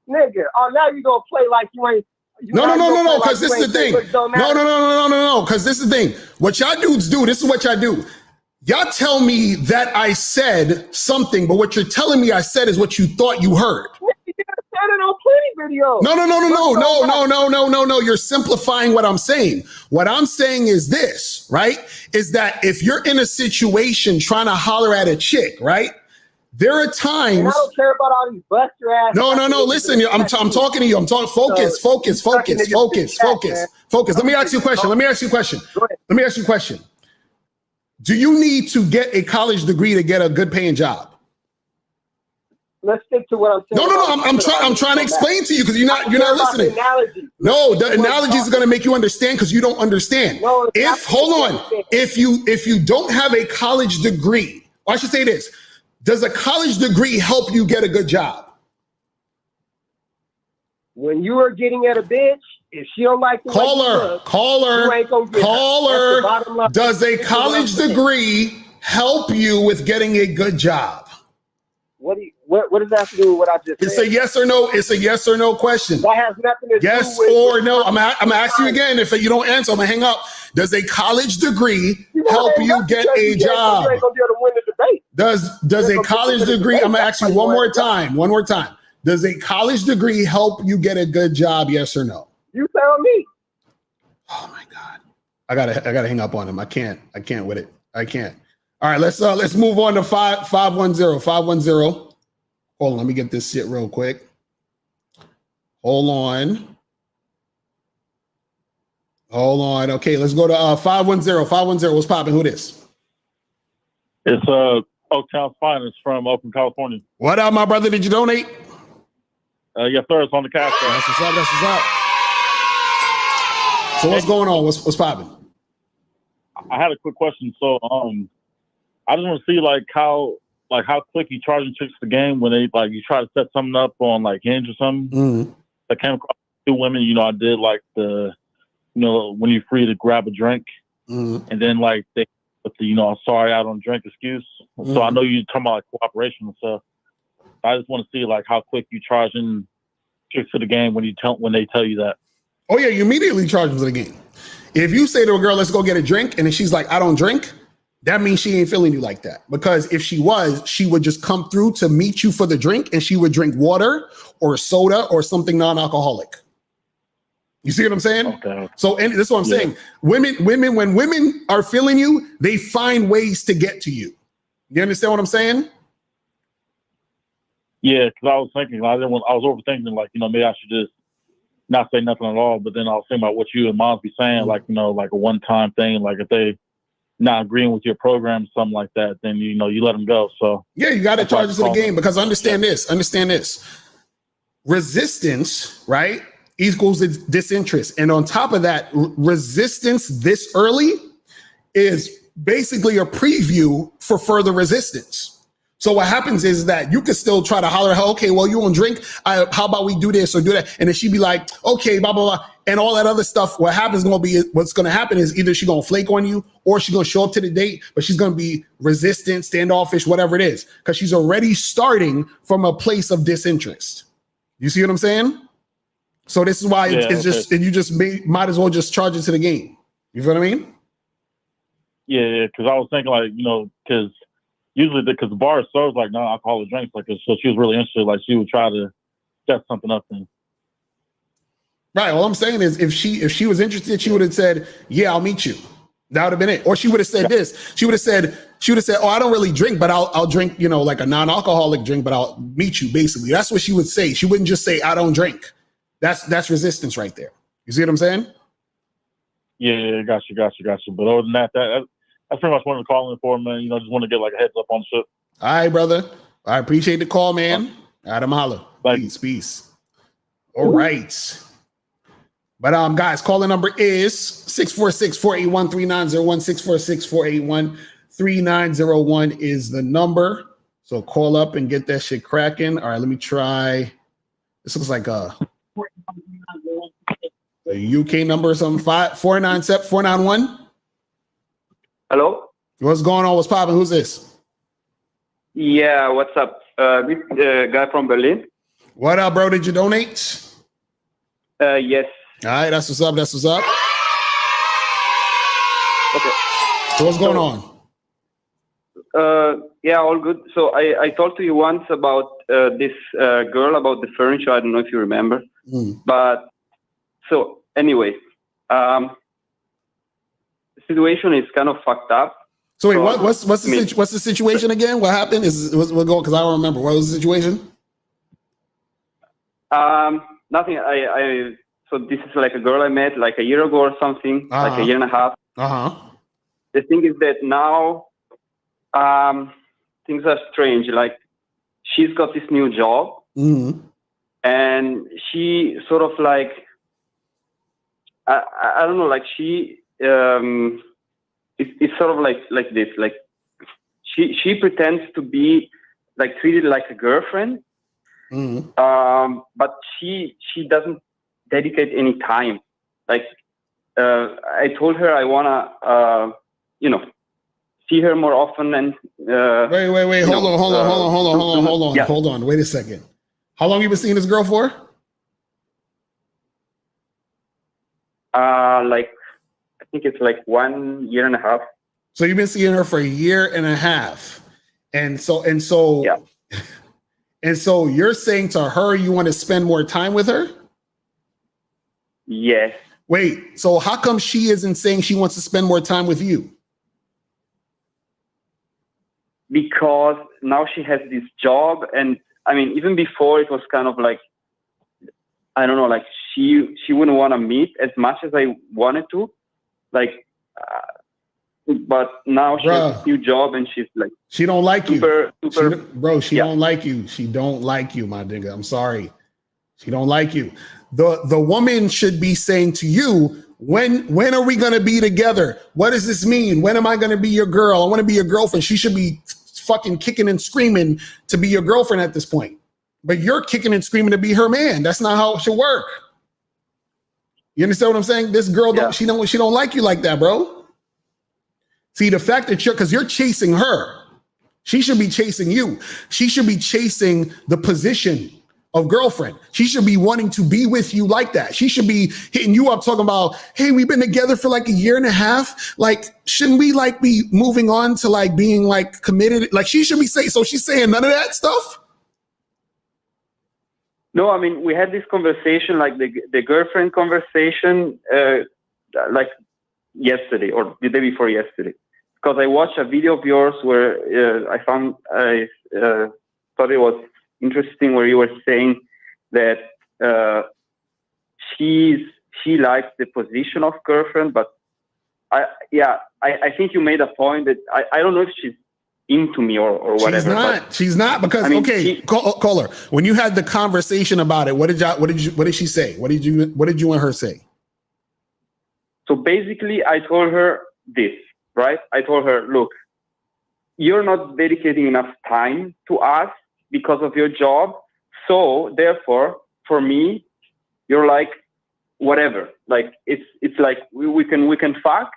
Nigga, now you gonna play like you ain't. No, because this is the thing. No, because this is the thing. What y'all dudes do, this is what y'all do. Y'all tell me that I said something, but what you're telling me I said is what you thought you heard. You said it on plenty videos. No. You're simplifying what I'm saying. What I'm saying is this, right? Is that if you're in a situation trying to holler at a chick, right? There are times. And I don't care about all these bust your ass. No. Listen, I'm talking to you. I'm talking. Focus. Let me ask you a question. Do you need to get a college degree to get a good paying job? Let's stick to what I'm saying. No. I'm trying to explain to you because you're not listening. The analogy is going to make you understand because you don't understand. If you don't have a college degree, or I should say this, does a college degree help you get a good job? When you are getting at a bitch, if she don't like the caller, does a college degree help you with getting a good job? What does that have to do with what I just said? It's a yes or no. It's a yes or no question. That has nothing to do with yes or no. I'm gonna ask you again. If you don't answer, I'm gonna hang up. Does a college degree help you get a job? You ain't gonna be able to win the debate. Does a college degree? I'm gonna ask you one more time. Does a college degree help you get a good job? Yes or no? You tell me. Oh my God. I gotta hang up on him. I can't with it. I can't. All right, let's move on to 510. Hold on, let me get this shit real quick. Hold on. Okay, let's go to 510. 510. What's popping? Who this? It's Oaktown's Finest from Oakland, California. What up, my brother? Did you donate? Yes, sir. It's on the cash. That's what's up. That's what's up. So what's going on? What's popping? I had a quick question. So I just want to see how quick you charging chicks the game when they you try to set something up on Hinge or something. Mm-hmm. I came across 2 women. I did when you're free to grab a drink, Mm-hmm. and then they with the sorry I don't drink excuse. Mm-hmm. So I know you're talking about cooperation and stuff. I just want to see how quick you charging chicks to the game when they tell you that. Oh yeah, you immediately charge them to the game. If you say to a girl, let's go get a drink, and then she's like, I don't drink, that means she ain't feeling you like that. Because if she was, she would just come through to meet you for the drink, and she would drink water or soda or something non-alcoholic. You see what I'm saying? Okay. So, and this is what I'm saying. Women, when women are feeling you, they find ways to get to you. You understand what I'm saying? Yeah, because I was thinking, I was overthinking, maybe I should just not say nothing at all. But then I was thinking about what you and Moms be saying, like a one-time thing. If they not agreeing with your program, something like that, then you let them go. So yeah, you got to charge it to the game because understand this. Resistance, right, equals disinterest, and on top of that, resistance this early is basically a preview for further resistance. So what happens is that you could still try to holler at her, okay, well, you won't drink. How about we do this or do that? And then she'd be like, okay, blah, blah, blah. And all that other stuff. What's going to happen is either she's going to flake on you or she's going to show up to the date, but she's going to be resistant, standoffish, whatever it is, because she's already starting from a place of disinterest. You see what I'm saying? So this is why it's just, and you just might as well just charge it to the game. You feel what I mean? Yeah, because I was thinking because usually because the bar serves non-alcoholic drinks, so she was really interested, she would try to set something up then. Right. All I'm saying is if she was interested, she would have said, yeah, I'll meet you. That would have been it. Or she would have said this. She would have said, oh, I don't really drink, but I'll drink, a non-alcoholic drink, but I'll meet you, basically. That's what she would say. She wouldn't just say, I don't drink. That's resistance right there. You see what I'm saying? Yeah, got you. But other than that, that's pretty much what I'm calling for, man. Just want to get a heads up on shit. All right, brother. I appreciate the call, man. Adam holla. Peace. All right. But guys, calling number is 646-481-3901. 646-481-3901 is the number. So call up and get that shit cracking. All right, let me try. This looks like a UK number or something. 491. Hello? What's going on? What's popping? Who's this? Yeah, what's up? This guy from Berlin. What up, bro? Did you donate? Yes. All right, that's what's up. Okay. So what's going on? Yeah, all good. So I talked to you once about this girl about the furniture. I don't know if you remember. But so anyway, the situation is kind of fucked up. So wait, what's the situation again? What happened? What's going? Because I don't remember. What was the situation? Nothing. So this is a girl I met a year ago or something, a year and a half. The thing is that now things are strange. She's got this new job, and she sort of I don't know, she it's sort of like this. She pretends to be treated like a girlfriend, but she doesn't dedicate any time. I told her I wanna see her more often and wait, hold on. Wait a second. How long you been seeing this girl for? I think it's 1 year and a half. So you've been seeing her for a year and a half. And so yeah. And so you're saying to her you want to spend more time with her? Yes. Wait, so how come she isn't saying she wants to spend more time with you? Because now she has this job, and I mean, even before it was kind of I don't know, like she wouldn't want to meet as much as I wanted to, like. But now she has a new job and she's like, she don't like super. She don't like you. She don't like you, my nigga. I'm sorry. She don't like you. The woman should be saying to you, when are we going to be together? What does this mean? When am I going to be your girl? I want to be your girlfriend. She should be fucking kicking and screaming to be your girlfriend at this point. But you're kicking and screaming to be her man. That's not how it should work. You understand what I'm saying? This girl, she don't like you like that, bro. See, the fact that because you're chasing her, she should be chasing you. She should be chasing the position of girlfriend. She should be wanting to be with you like that. She should be hitting you up talking about, hey, we've been together for like a year and a half. Like, shouldn't we like be moving on to like being like committed? Like she should be saying, so she's saying none of that stuff? No, I mean, we had this conversation, like the girlfriend conversation, like yesterday or the day before yesterday. Because I watched a video of yours where I thought it was interesting, where you were saying that she likes the position of girlfriend, but I think you made a point that I don't know if she's into me or whatever. She's not because I mean, call her. When you had the conversation about it, what did she say? What did you and her say? So basically, I told her this. Right? I told her, look, you're not dedicating enough time to us because of your job. So therefore, for me, you're like, whatever. Like it's like we can fuck,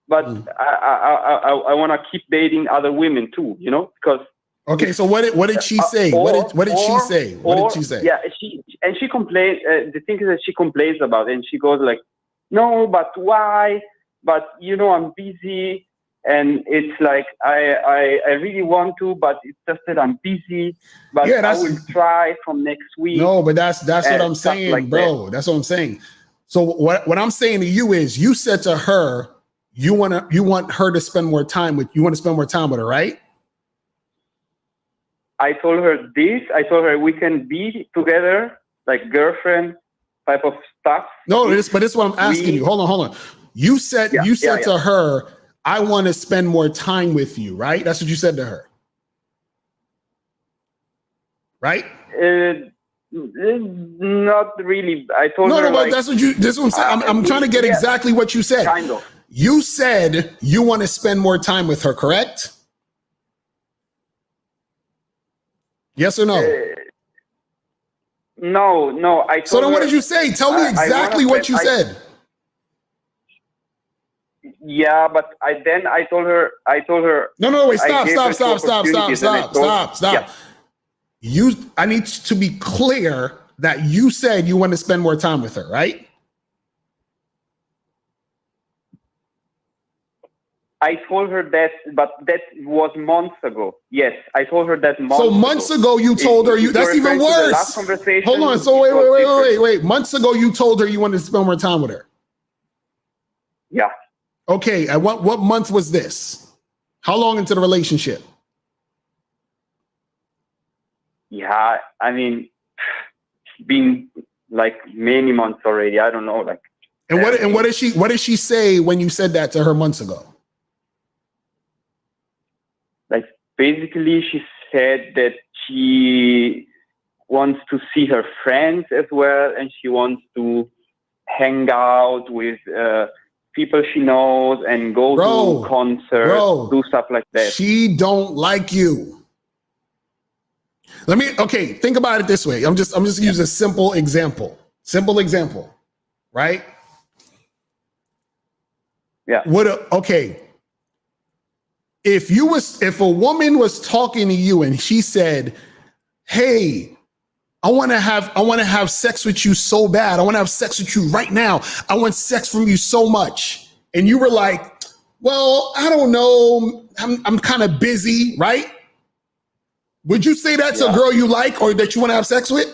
but I want to keep dating other women too, you know? Because okay, so what did she say? What did she say? What did she say? Yeah, she complained. The thing is that she complains about it, and she goes like, no, but why? But you know, I'm busy. And it's like I really want to, but it's just that I'm busy. But I will try from next week. No, but that's what I'm saying, like bro. That's what I'm saying. So what I'm saying to you is, you said to her, you want her to spend more time with her, right? I told her this. I told her we can be together, like girlfriend type of stuff. No, but this is what I'm asking you. Hold on. You said to her, I want to spend more time with you, right? That's what you said to her. Right? Not really. I told her. No, but that's what I'm saying. I'm trying to get exactly what you said. Kind of. You said you want to spend more time with her, correct? Yes or no? No. I told so then what did you say? Tell me exactly what you said. Yeah, but I told her. No, wait, stop. Yeah. I need to be clear that you said you want to spend more time with her, right? I told her that, but that was months ago. Yes, I told her that months ago. So months ago you told her that's even worse. Last conversation, hold on. So wait. Months ago you told her you wanted to spend more time with her. Yeah. Okay, and what month was this? How long into the relationship? Yeah, I mean, it's been like many months already. I don't know, like. And what did she say when you said that to her months ago? Like basically, she said that she wants to see her friends as well, and she wants to hang out with people she knows and go to concerts, do stuff like that. She don't like you. Think about it this way. I'm just use a simple example. Right? Yeah. If a woman was talking to you and she said, hey, I want to have sex with you so bad. I want to have sex with you right now. I want sex from you so much. And you were like, well, I don't know. I'm kind of busy, right? Would you say that's a girl you like or that you want to have sex with?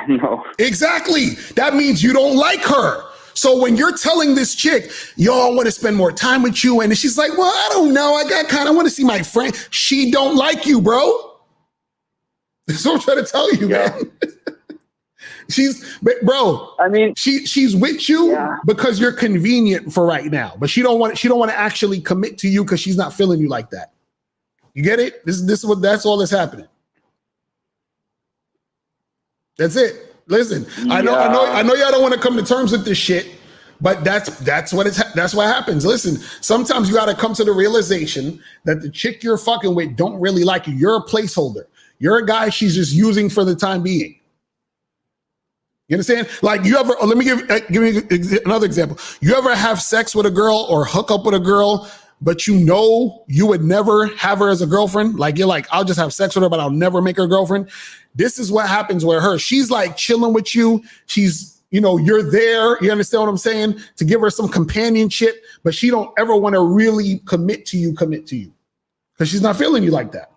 No. Exactly. That means you don't like her. So when you're telling this chick, yo, I want to spend more time with you, and she's like, well, I don't know. I want to see my friend. She don't like you, bro. That's what I'm trying to tell you, man. bro. I mean, she's with you because you're convenient for right now, but she don't want to actually commit to you because she's not feeling you like that. You get it? This is what that's all that's happening. That's it. Listen, I know y'all don't want to come to terms with this shit, but that's what happens. Listen, sometimes you got to come to the realization that the chick you're fucking with don't really like you. You're a placeholder. You're a guy she's just using for the time being. You understand? Like, you ever? Let me give me another example. You ever have sex with a girl or hook up with a girl, but you know you would never have her as a girlfriend? Like, you're like, I'll just have sex with her, but I'll never make her a girlfriend. This is what happens with her. She's like chilling with you. She's, you're there. You understand what I'm saying? To give her some companionship, but she don't ever want to really commit to you because she's not feeling you like that.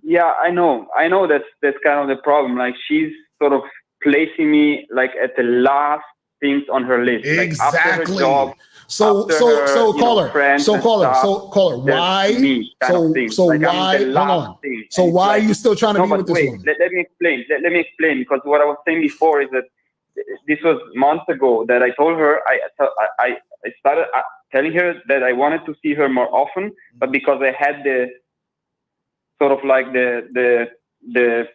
Yeah, I know that's kind of the problem. Like, she's sort of placing me like at the last things on her list. Exactly. Like, after her job, So caller, why? Why are you still trying to be with this woman? Let me explain, because what I was saying before is that this was months ago that I told her, I started telling her that I wanted to see her more often, but because I had the sort of like the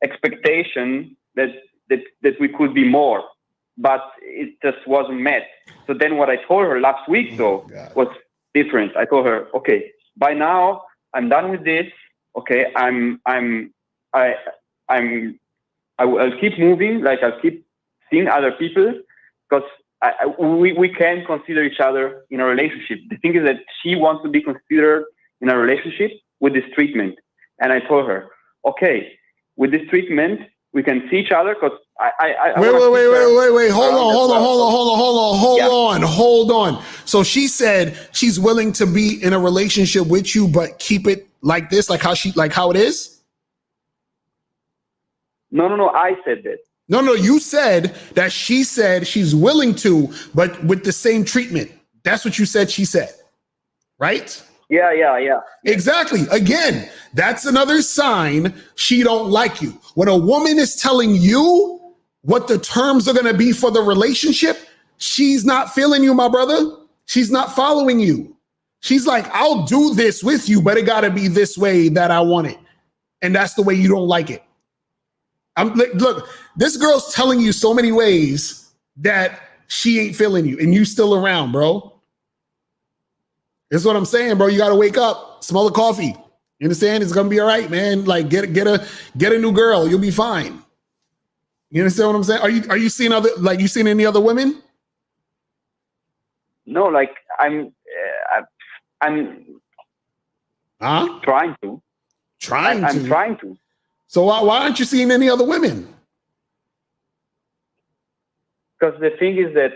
expectation that we could be more, but it just wasn't met. So then what I told her last week was different. I told her, okay, by now I'm done with this. Okay, I'll keep moving. Like, I'll keep seeing other people, because we can consider each other in a relationship. The thing is that she wants to be considered in a relationship with this treatment. And I told her, okay, with this treatment, we can see each other, because Wait. Hold on. So she said she's willing to be in a relationship with you, but keep it like this, like how it is? No, I said that. No, you said that she said she's willing to, but with the same treatment. That's what you said she said, right? Yeah. Exactly. Again, that's another sign she don't like you. When a woman is telling you what the terms are going to be for the relationship, she's not feeling you, my brother. She's not following you. She's like, I'll do this with you, but it got to be this way that I want it. And that's the way you don't like it. Look, this girl's telling you so many ways that she ain't feeling you, and you still around, bro. That's what I'm saying, bro. You got to wake up, smell the coffee. You understand? It's gonna be all right, man. Like, get a new girl. You'll be fine. You understand what I'm saying? Are you seeing you seen any other women? No, like, I'm trying to. I'm trying to. So why aren't you seeing any other women? Because the thing is that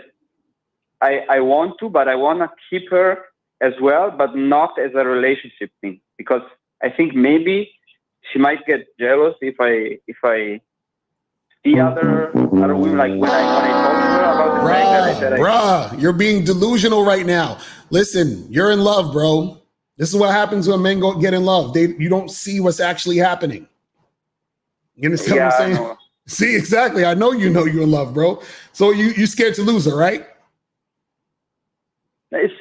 I want to, but I want to keep her as well, but not as a relationship thing, because I think maybe she might get jealous if I see other women, like when I talk to her about the fact that bruh, you're being delusional right now. Listen, you're in love, bro. This is what happens when men get in love. You don't see what's actually happening. You understand what I'm saying? See, exactly. I know you're in love, bro. So you scared to lose her, right? It's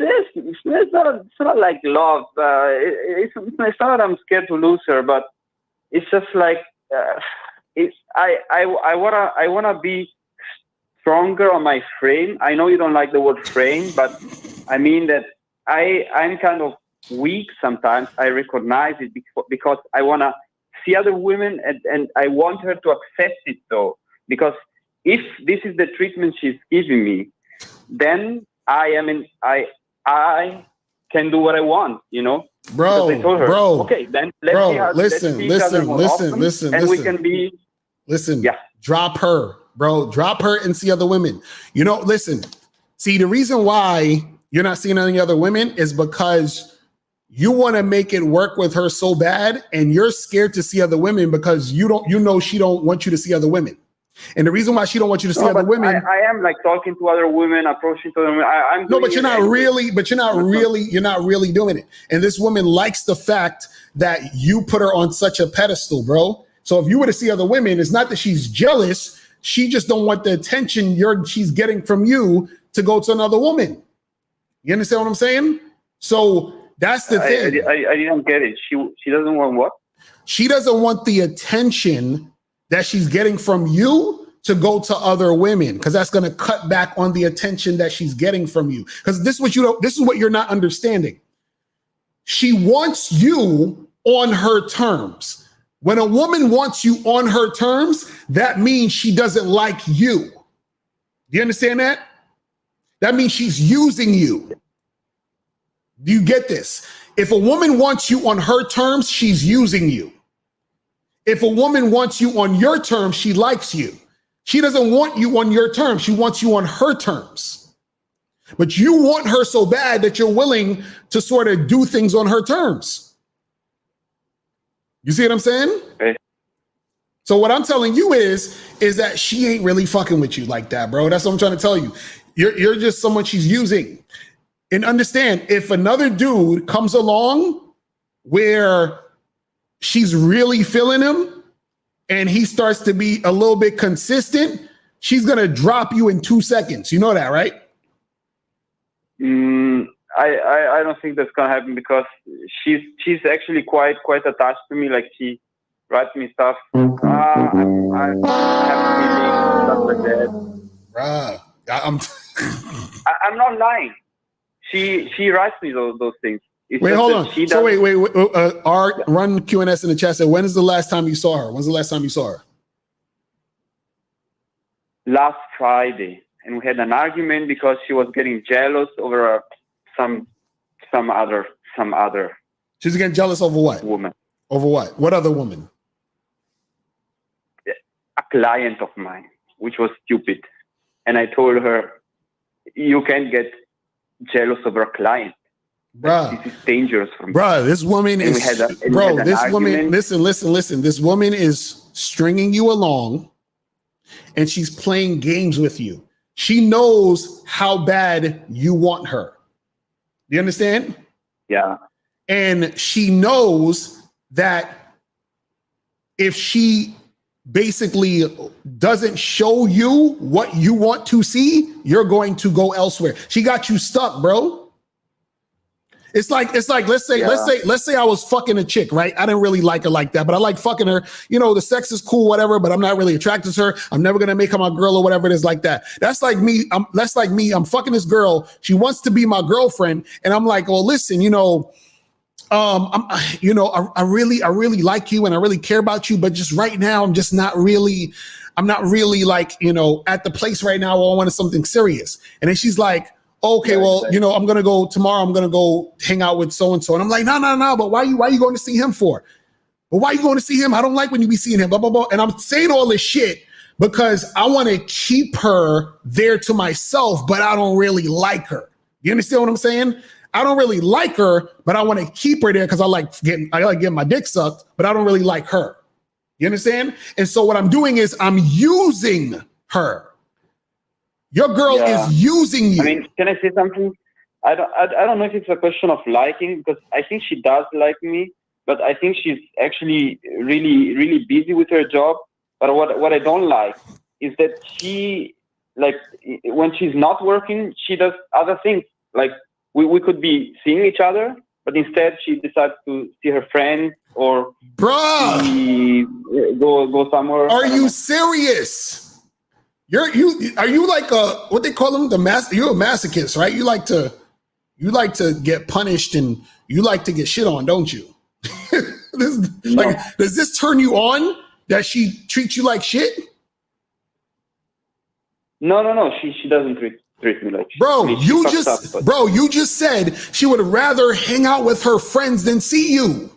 not like love. It's not that I'm scared to lose her, but it's just like I wanna be stronger on my frame. I know you don't like the word frame, but I mean that I'm kind of weak sometimes. I recognize it because I wanna see other women and I want her to accept it though, because if this is the treatment she's giving me, then I can do what I want, Bro, I told her, bro, okay, then let's see each other more often, and we can be. Listen, drop her, bro. Drop her and see other women. Listen. See, the reason why you're not seeing any other women is because you want to make it work with her so bad, and you're scared to see other women because she don't want you to see other women. And the reason why she don't want you to see other women, I am like talking to other women, approaching to them. I'm no, but you're not really doing it. And this woman likes the fact that you put her on such a pedestal, bro. So if you were to see other women, it's not that she's jealous. She just don't want the attention she's getting from you to go to another woman. You understand what I'm saying? So that's the thing. I didn't get it. She doesn't want what? She doesn't want the attention that she's getting from you to go to other women, because that's going to cut back on the attention that she's getting from you. Because this is what you're not understanding. She wants you on her terms. When a woman wants you on her terms, that means she doesn't like you. Do you understand that? That means she's using you. Do you get this? If a woman wants you on her terms, she's using you. If a woman wants you on your terms, she likes you. She doesn't want you on your terms. She wants you on her terms. But you want her so bad that you're willing to sort of do things on her terms. You see what I'm saying? Okay. So what I'm telling you is that she ain't really fucking with you like that, bro. That's what I'm trying to tell you. You're just someone she's using. And understand, if another dude comes along where she's really feeling him and he starts to be a little bit consistent, she's going to drop you in 2 seconds. You know that, right? I don't think that's gonna happen, because she's actually quite attached to me. Like, she writes me stuff. I have feelings, stuff like that. Bruh, I'm not lying. She writes me those things. It's wait, hold on. She So wait. Art, run QNS in the chat. Said, when is the last time you saw her? When's the last time you saw her? Last Friday, and we had an argument because she was getting jealous over some other She's getting jealous over what? woman. Over what? What other woman? A client of mine, which was stupid. And I told her, you can't get jealous over a client. Bruh. This is dangerous for me. Bruh, this woman And is, we had this an woman, argument. listen. This woman is stringing you along and she's playing games with you. She knows how bad you want her. Do you understand? Yeah. And she knows that if she basically doesn't show you what you want to see, you're going to go elsewhere. She got you stuck, bro. It's like let's say I was fucking a chick, right? I didn't really like her like that, but I like fucking her. You know, the sex is cool, whatever, but I'm not really attracted to her. I'm never gonna make her my girl or whatever it is like that. That's like me. I'm fucking this girl. She wants to be my girlfriend, and I'm like, well, listen, I really like you and I really care about you, but just right now, I'm not really like, at the place right now where I wanted something serious. And then she's like, okay, well, I'm going to go tomorrow. I'm going to go hang out with so-and-so. And I'm like, no. But why are you going to see him for? But why are you going to see him? I don't like when you be seeing him, blah, blah, blah. And I'm saying all this shit because I want to keep her there to myself, but I don't really like her. You understand what I'm saying? I don't really like her, but I want to keep her there because I like getting my dick sucked, but I don't really like her. You understand? And so what I'm doing is I'm using her. Your girl is using you. I mean, can I say something? I don't know if it's a question of liking, because I think she does like me, but I think she's actually really, really busy with her job. But what I don't like is that she, like, when she's not working, she does other things. Like, we could be seeing each other, but instead she decides to see her friend or go somewhere. Are you serious? Are you like what they call them? You're a masochist, right? You like to get punished and you like to get shit on, don't you? Does this turn you on that she treats you like shit? No. She doesn't treat me like shit. Bro, you just said she would rather hang out with her friends than see you.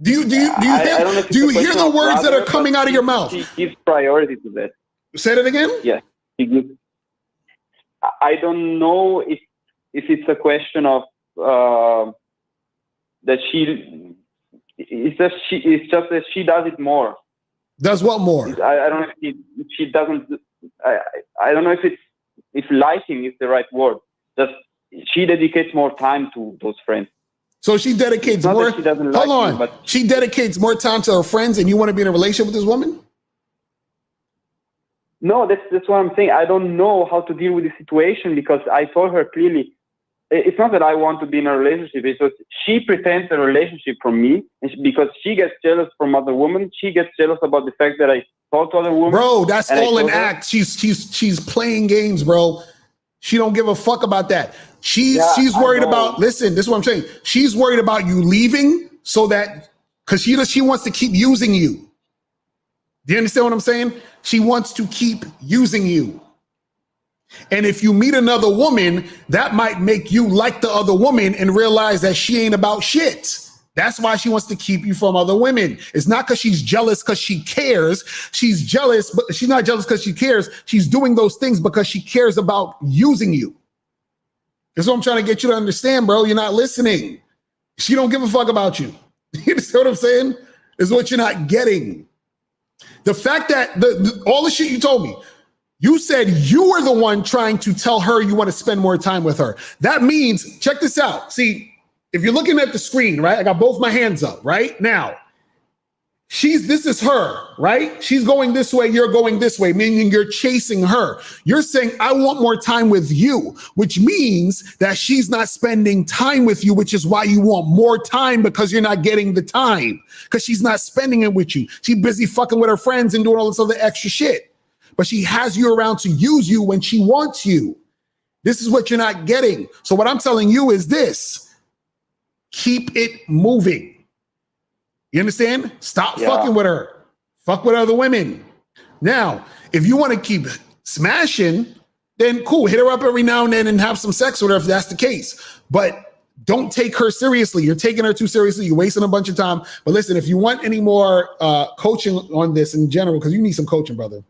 Do you hear the words that are coming out of your mouth? She gives priority to that. Say that again? Yes. I don't know if it's a question of that she. It's just that she does it more. Does what more? I don't know if she doesn't. I don't know if liking is the right word. Just she dedicates more time to those friends. So she dedicates Not more. that she doesn't Hold like on. me, but She dedicates more time to her friends, and you want to be in a relationship with this woman? no, that's what I'm saying. I don't know how to deal with the situation because I told her clearly. It's not that I want to be in a relationship. It's just she pretends a relationship from me, and because she gets jealous from other women. She gets jealous about the fact that I talk to other women. Bro, that's and all I an told her- act. She's playing games, bro. She don't give a fuck about that. She's I worried know. about. Listen, this is what I'm saying. She's worried about you leaving so that because she wants to keep using you. Do you understand what I'm saying? She wants to keep using you. And if you meet another woman, that might make you like the other woman and realize that she ain't about shit. That's why she wants to keep you from other women. It's not because she's jealous because she cares. She's jealous, but she's not jealous because she cares. She's doing those things because she cares about using you. That's what I'm trying to get you to understand, bro. You're not listening. She don't give a fuck about you. You understand what I'm saying? Is what you're not getting. The fact that all the shit you told me, you said you were the one trying to tell her you want to spend more time with her. That means, check this out. See, if you're looking at the screen, right? I got both my hands up, right? Now, this is her, right? She's going this way, you're going this way, meaning you're chasing her. You're saying, I want more time with you, which means that she's not spending time with you, which is why you want more time because you're not getting the time because she's not spending it with you. She's busy fucking with her friends and doing all this other extra shit. But she has you around to use you when she wants you. This is what you're not getting. So what I'm telling you is this. Keep it moving. You understand? Stop fucking with her. Fuck with other women. Now, if you want to keep smashing, then cool. Hit her up every now and then and have some sex with her if that's the case. But don't take her seriously. You're taking her too seriously. You're wasting a bunch of time. But listen, if you want any more coaching on this in general, because you need some coaching, brother.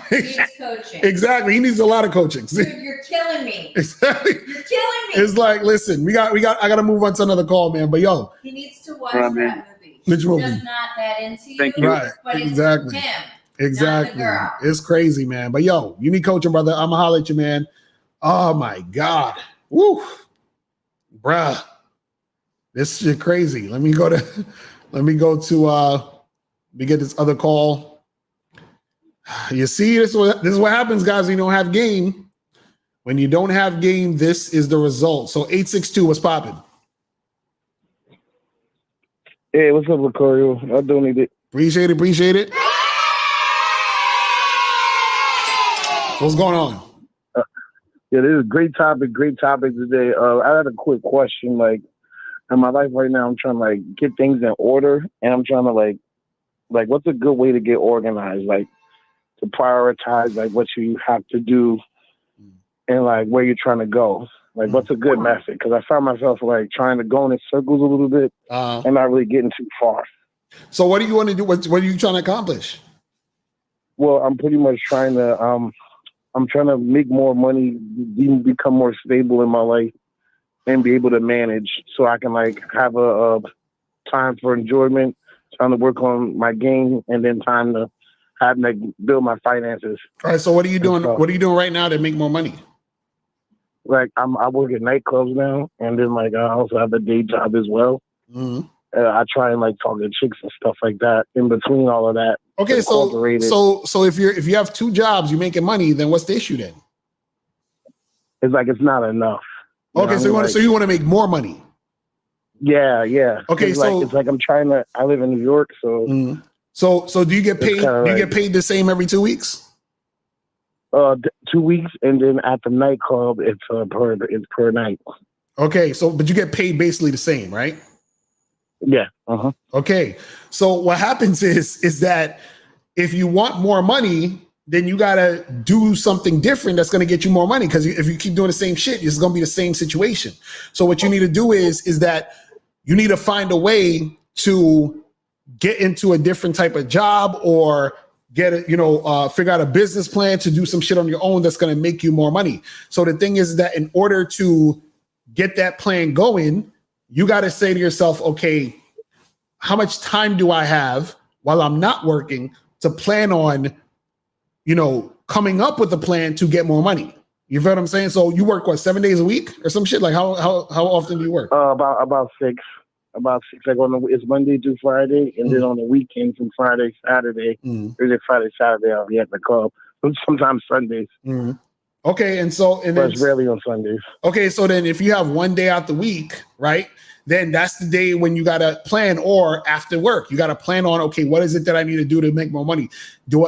He needs coaching. Exactly. He needs a lot of coaching. Dude, you're killing me. Exactly. You're killing me. It's like, listen, I gotta move on to another call, man. But yo, He needs to watch that movie. which movie? Just not that into you. Thank you. Right. But it's Exactly. for him. Exactly. girl. It's crazy, man. But yo, you need coaching, brother. I'ma holler at you, man. Oh my God. Woo. Bruh. This shit crazy. Let me get this other call. You see, this is what happens, guys, when you don't have game. When you don't have game, this is the result. So 862, what's popping? Hey, what's up, Ricario? I don't need it. Appreciate it. What's going on? Yeah, this is a great topic today. I had a quick question. Like, in my life right now, I'm trying to like get things in order, and I'm trying to like what's a good way to get organized? Like, to prioritize like what you have to do and like where you're trying to go. Like, what's a good method? Because I found myself like trying to go in circles a little bit and not really getting too far. So what do you want to do? What are you trying to accomplish? Well, I'm pretty much trying to I'm trying to make more money, become more stable in my life, and be able to manage so I can like have a time for enjoyment, time to work on my game, and then time to have like build my finances. All right. So what are you doing? What are you doing right now to make more money? Like I work at nightclubs now, and then like I also have a day job as well. Mm-hmm. I try and like talk to chicks and stuff like that in between all of that. Okay, so if you have two jobs, you're making money, then what's the issue then? It's like it's not enough. Okay, so you want to make more money. Yeah. Okay, so it's like I'm trying to. I live in New York, so. Mm-hmm. So do you get paid? Do you get paid the same every 2 weeks? 2 weeks, and then at the nightclub, it's per night. Okay, but you get paid basically the same, right? Yeah. Uh-huh. Okay, so what happens is that if you want more money, then you gotta do something different that's gonna get you more money. Because if you keep doing the same shit, it's gonna be the same situation. So what you need to do is that you need to find a way to get into a different type of job or figure out a business plan to do some shit on your own that's going to make you more money. So the thing is that in order to get that plan going, you got to say to yourself, okay, how much time do I have while I'm not working to plan on, coming up with a plan to get more money? You feel what I'm saying? So you work what, 7 days a week or some shit? Like how often do you work? About six. About six. Like it's Monday through Friday, and then on the weekend from Friday, Saturday, Thursday, Friday, Saturday, I'll be at the club. Sometimes Sundays. Okay, and but it's rarely on Sundays. Okay, so then if you have one day out the week, right? Then that's the day when you gotta plan, or after work, you gotta plan on, okay, what is it that I need to do to make more money?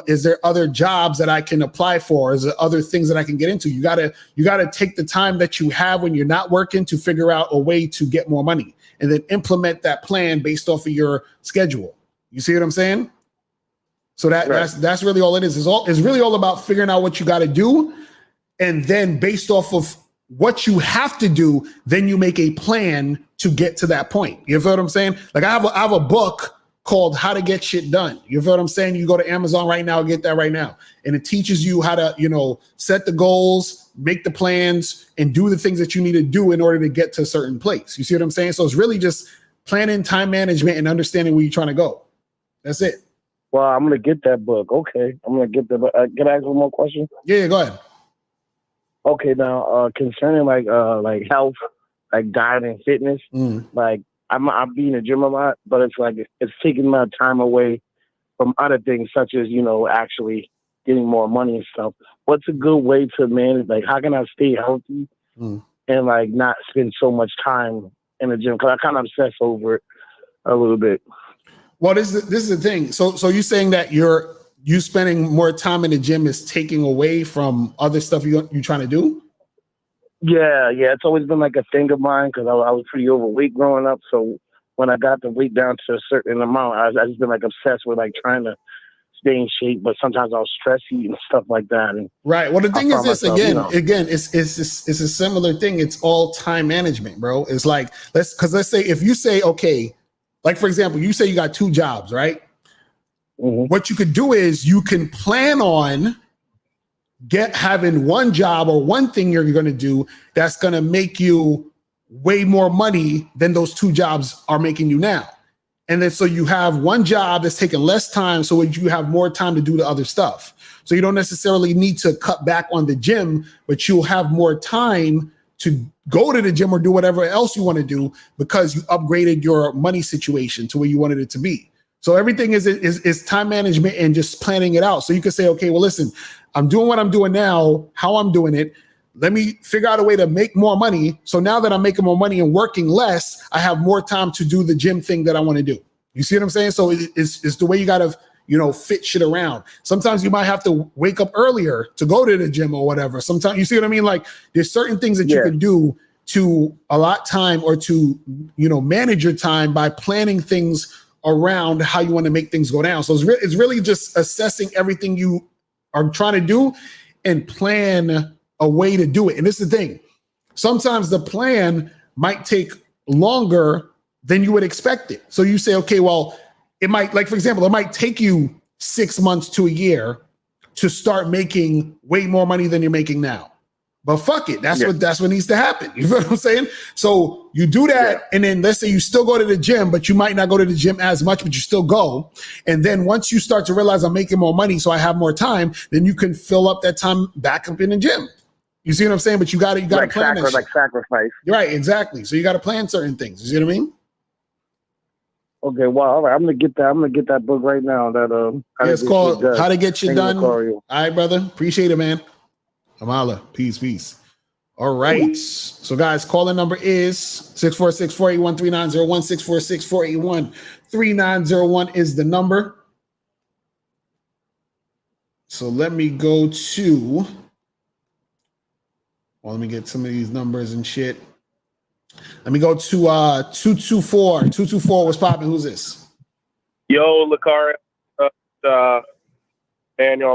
Is there other jobs that I can apply for? Is there other things that I can get into? You gotta take the time that you have when you're not working to figure out a way to get more money, and then implement that plan based off of your schedule. You see what I'm saying? So that's really all it is. It's really all about figuring out what you got to do, and then based off of what you have to do, then you make a plan to get to that point. You feel what I'm saying? Like I have a book called How to Get Shit Done. You feel what I'm saying? You go to Amazon right now, get that right now. And it teaches you how to, set the goals, make the plans, and do the things that you need to do in order to get to a certain place. You see what I'm saying? So it's really just planning, time management, and understanding where you're trying to go. That's it. Well, I'm going to get that book. Okay. I'm going to get the book. Can I ask one more question? Yeah, go ahead. Okay, now concerning like health, like diet and fitness, like I'm being a gym a lot, but it's like it's taking my time away from other things such as actually getting more money and stuff. What's a good way to manage? Like, how can I stay healthy and like not spend so much time in the gym? Because I kind of obsess over it a little bit. Well, this is the thing. So you're saying that you spending more time in the gym is taking away from other stuff you're trying to do? Yeah. It's always been like a thing of mine because I was pretty overweight growing up. So when I got the weight down to a certain amount, I just been like obsessed with like trying to stay in shape. But sometimes I'll stress eat and stuff like that. And right. Well, the thing is this again, it's a similar thing. It's all time management, bro. It's like let's say if you say, okay, like for example, you say you got 2 jobs, right? What you could do is you can plan on having one job or one thing you're going to do that's going to make you way more money than those 2 jobs are making you now. And then so you have one job that's taking less time, so you have more time to do the other stuff. So you don't necessarily need to cut back on the gym, but you'll have more time to go to the gym or do whatever else you want to do because you upgraded your money situation to where you wanted it to be. So everything is time management and just planning it out. So you can say, okay, well, listen, I'm doing what I'm doing now, how I'm doing it. Let me figure out a way to make more money. So now that I'm making more money and working less, I have more time to do the gym thing that I want to do. You see what I'm saying? So it's the way you got to, fit shit around. Sometimes you might have to wake up earlier to go to the gym or whatever. Sometimes, you see what I mean? Like there's certain things that you can do to allot time or to, manage your time by planning things around how you want to make things go down. So it's really just assessing everything you are trying to do and plan a way to do it. And this is the thing. Sometimes the plan might take longer than you would expect it. So you say, okay, well, it might, like, for example, it might take you 6 months to a year to start making way more money than you're making now. But fuck it. That's what needs to happen. You know what I'm saying? So you do that. And then let's say you still go to the gym, but you might not go to the gym as much, but you still go. And then once you start to realize I'm making more money, so I have more time, then you can fill up that time back up in the gym. You see what I'm saying? But you got to plan that shit. Like sacrifice. Right. Exactly. So you got to plan certain things. You see what I mean? Okay. Well, all right. I'm gonna get that book right now. It's called How to Get Shit Done. All right, brother. Appreciate it, man. Amala. Peace. All right. So, guys, calling number is 646-481-3901. 646-481-3901 is the number. So let me go to. Well, let me get some of these numbers and shit. Let me go to 224. 224, what's popping? Who's this? Yo, Lakara. Daniel,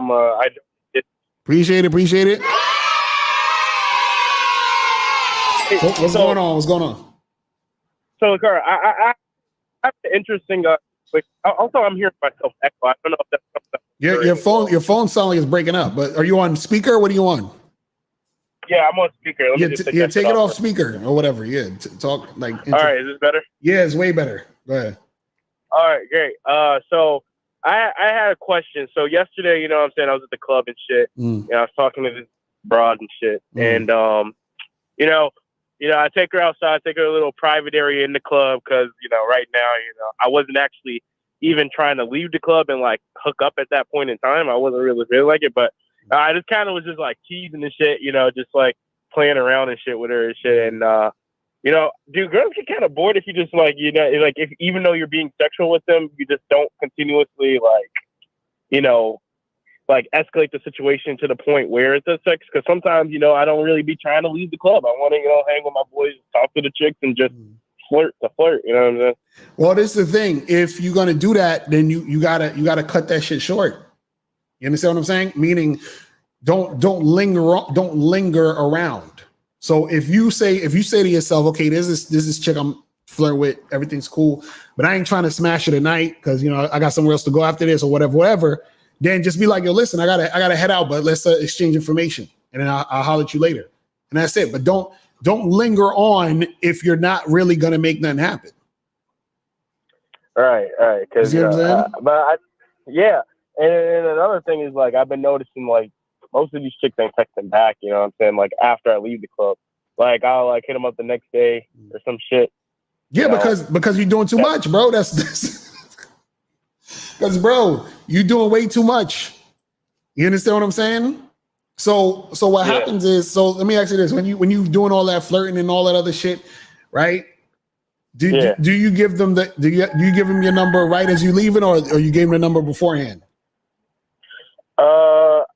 Appreciate it. What's going on? So, Lakara, I have an interesting. Also, I'm hearing myself echo. I don't know if that's something. Your phone sounds like it's breaking up. But are you on speaker? What are you on? Yeah, I'm on speaker. Take it off speaker or whatever. Yeah, talk like. All right, is this better? Yeah, it's way better. Go ahead. All right, great. So I had a question. So yesterday, you know what I'm saying, I was at the club and shit. I was talking to broad and shit. And I take her outside, take her to a little private area in the club because right now I wasn't actually even trying to leave the club and like hook up at that point in time. I wasn't really feeling like it, but I just kind of was just like teasing and shit, just like playing around and shit with her and shit. And dude, girls get kind of bored if you just like if even though you're being sexual with them, you just don't continuously like escalate the situation to the point where it's a sex. Because sometimes I don't really be trying to leave the club. I want to hang with my boys, talk to the chicks, and just flirt. You know what I'm saying? Well, this is the thing. If you're gonna do that, then you gotta cut that shit short. You understand what I'm saying? Meaning, don't linger around. So if you say to yourself, okay, this is chick I'm flirting with, everything's cool, but I ain't trying to smash her tonight because I got somewhere else to go after this or whatever. Then just be like, yo, listen, I gotta head out, but let's exchange information, and then I'll holler at you later, and that's it. But don't linger on if you're not really gonna make nothing happen. All right. Because you know what I'm saying? And another thing is like I've been noticing like most of these chicks ain't texting back. You know what I'm saying? Like after I leave the club, like I'll like hit them up the next day or some shit. Yeah, because you're doing too much, bro. That's because, bro, you're doing way too much. You understand what I'm saying? So what happens is, so let me ask you this: when you doing all that flirting and all that other shit, right? Do you give them do you give them your number right as you leave it, or you gave them the number beforehand?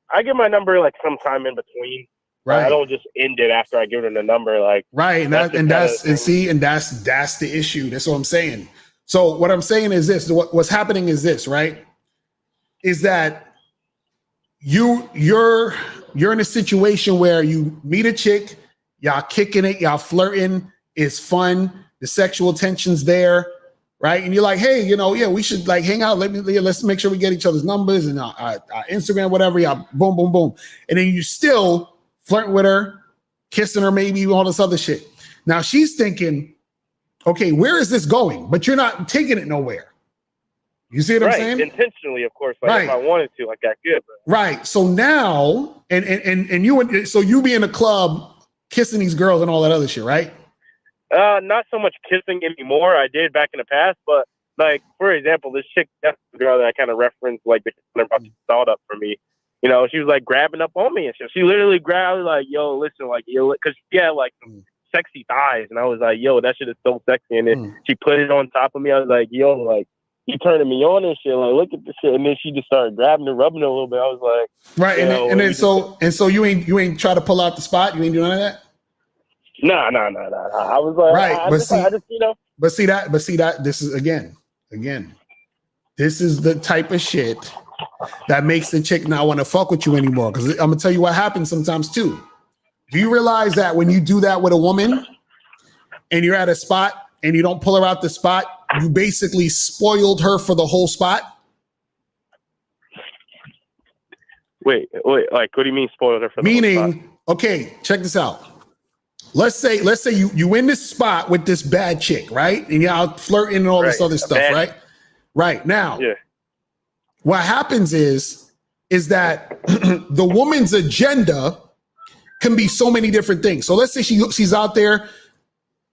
I give my number like sometime in between. Right. I don't just end it after I give them the number. Like right, that's the issue. That's what I'm saying. So what I'm saying is this: what's happening is this, right? Is that you're in a situation where you meet a chick, y'all kicking it, y'all flirting, it's fun, the sexual tension's there, right? And you're like, hey, we should like hang out. Let's make sure we get each other's numbers and our Instagram, whatever. Y'all, boom, boom, boom, and then you still flirting with her, kissing her, maybe all this other shit. Now she's thinking, okay, where is this going? But you're not taking it nowhere. You see what I'm saying? Intentionally, of course. Like if I wanted to, like I could. But. Right. So now, and you be in a club kissing these girls and all that other shit, right? Not so much kissing anymore. I did back in the past, but like for example, this chick, that's the girl that I kind of referenced, like the about to start up for me. She was like grabbing up on me and shit. She literally grabbed like, yo, listen, like because she had like some sexy thighs, and I was like, yo, that shit is so sexy. And then she put it on top of me. I was like, yo, like. You turning me on and shit, like look at this shit, and then she just started grabbing and rubbing it a little bit. I was like, right, and then so you ain't try to pull out the spot. You ain't do none of that. No. I was like, right, but see that this is again, this is the type of shit that makes the chick not want to fuck with you anymore. Because I'm gonna tell you what happens sometimes too. Do you realize that when you do that with a woman, and you're at a spot and you don't pull her out the spot, you basically spoiled her for the whole spot? Wait, like what do you mean spoiled her for the whole spot? Okay, check this out. Let's say you in this spot with this bad chick, right? And you're out flirting and all this other stuff, right? Right. Now, what happens is that the woman's agenda can be so many different things. So let's say she's out there.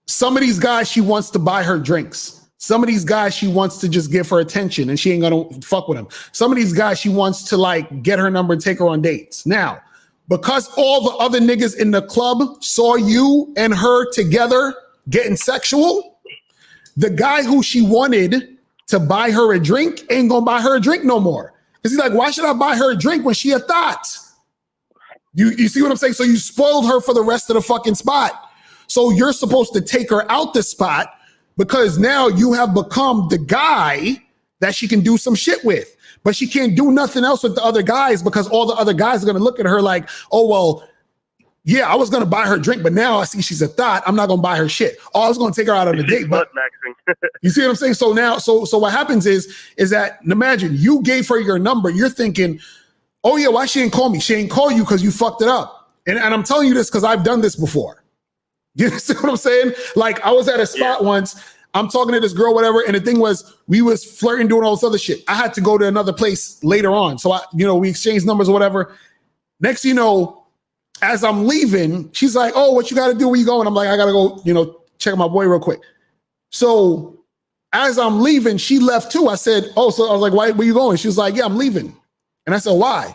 Some of these guys, she wants to buy her drinks. Some of these guys, she wants to just give her attention and she ain't gonna fuck with them. Some of these guys, she wants to like get her number and take her on dates. Now, because all the other niggas in the club saw you and her together getting sexual, the guy who she wanted to buy her a drink ain't gonna buy her a drink no more. Because he's like, why should I buy her a drink when she a thought? You see what I'm saying? So you spoiled her for the rest of the fucking spot. So you're supposed to take her out the spot because now you have become the guy that she can do some shit with. But she can't do nothing else with the other guys because all the other guys are going to look at her like, oh, well, yeah, I was going to buy her a drink, but now I see she's a thought. I'm not going to buy her shit. Oh, I was going to take her out on a date. But you see what I'm saying? So now, so what happens is that imagine you gave her your number. You're thinking, oh, yeah, why she didn't call me? She didn't call you because you fucked it up. And I'm telling you this because I've done this before. You see what I'm saying? Like I was at a spot once, I'm talking to this girl, whatever. And the thing was, we was flirting, doing all this other shit. I had to go to another place later on. So we exchanged numbers or whatever. Next, as I'm leaving, she's like, "Oh, what you got to do? Where you going?" I'm like, "I got to go, check my boy real quick." So as I'm leaving, she left too. I said, "Oh," so I was like, "Why? Where you going?" She was like, "Yeah, I'm leaving." And I said, "Why?"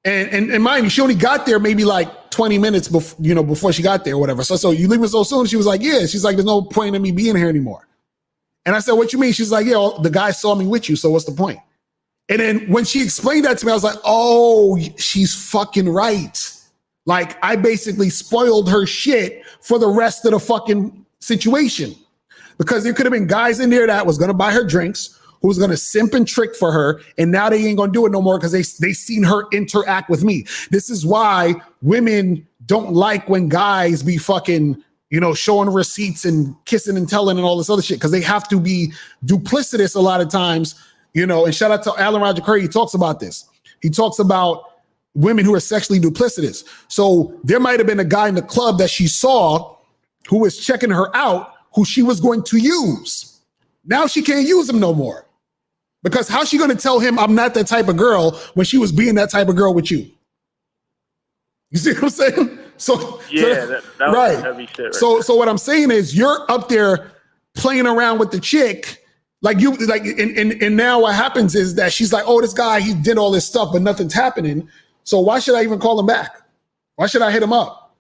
And mind you, she only got there maybe like 20 minutes before she got there or whatever. So you leaving so soon? She was like, "Yeah." She's like, "There's no point in me being here anymore." And I said, "What you mean?" She's like, "Yeah, the guy saw me with you. So what's the point?" And then when she explained that to me, I was like, "Oh, she's fucking right." Like I basically spoiled her shit for the rest of the fucking situation. Because there could have been guys in there that was going to buy her drinks, who was going to simp and trick for her, and now they ain't going to do it no more because they seen her interact with me. This is why women don't like when guys be fucking, showing receipts and kissing and telling and all this other shit, because they have to be duplicitous a lot of times, and shout out to Alan Roger Curry. He talks about this. He talks about women who are sexually duplicitous. So there might have been a guy in the club that she saw who was checking her out, who she was going to use. Now she can't use him no more. Because how's she going to tell him I'm not that type of girl when she was being that type of girl with you? You see what I'm saying? That was right. heavy shit. Right so what I'm saying is you're up there playing around with the chick, and now what happens is that she's like, "Oh, this guy, he did all this stuff, but nothing's happening. So why should I even call him back? Why should I hit him up?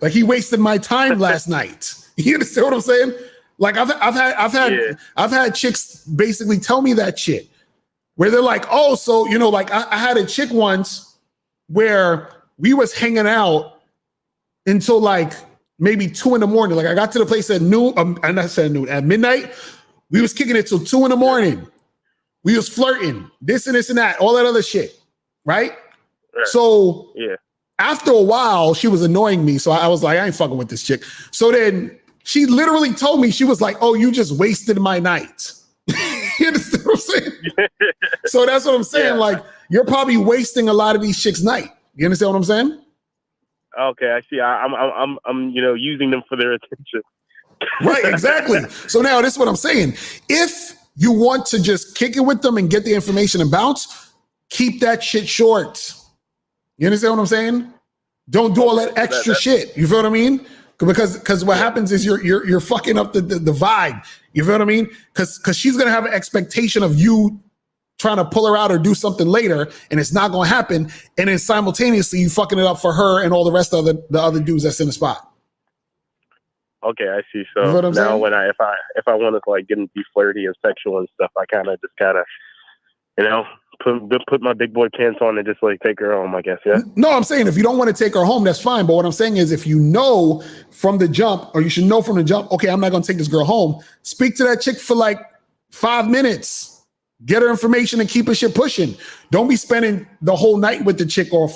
Like he wasted my time last night." You understand what I'm saying? Like I've had chicks basically tell me that shit, where they're like, "Oh, so like I had a chick once where we was hanging out until like maybe 2 a.m. Like I got to the place at noon, and I said noon, at midnight. We was kicking it till 2 a.m. We was flirting, this and that, all that other shit, right? So after a while, she was annoying me. So I was like, I ain't fucking with this chick. So then she literally told me, she was like, "Oh, you just wasted my night." You understand what I'm saying? So that's what I'm saying. Yeah. Like, you're probably wasting a lot of these chicks' night. You understand what I'm saying? Okay, I see. I'm using them for their attention. Right, exactly. So now this is what I'm saying. If you want to just kick it with them and get the information and bounce, keep that shit short. You understand what I'm saying? Don't do all that extra shit. You feel what I mean? Because what happens is you're fucking up the vibe. You feel what I mean? Because she's gonna have an expectation of you trying to pull her out or do something later, and it's not gonna happen. And then simultaneously you fucking it up for her and all the rest of the other dudes that's in the spot. Okay, I see. So now saying? When if I want to like get and be flirty and sexual and stuff, I kind of put my big boy pants on and just like take her home, I guess. Yeah. No, I'm saying if you don't want to take her home, that's fine. But what I'm saying is if you know from the jump, or you should know from the jump, okay, I'm not going to take this girl home. Speak to that chick for like 5 minutes. Get her information and keep her shit pushing. Don't be spending the whole night with the chick or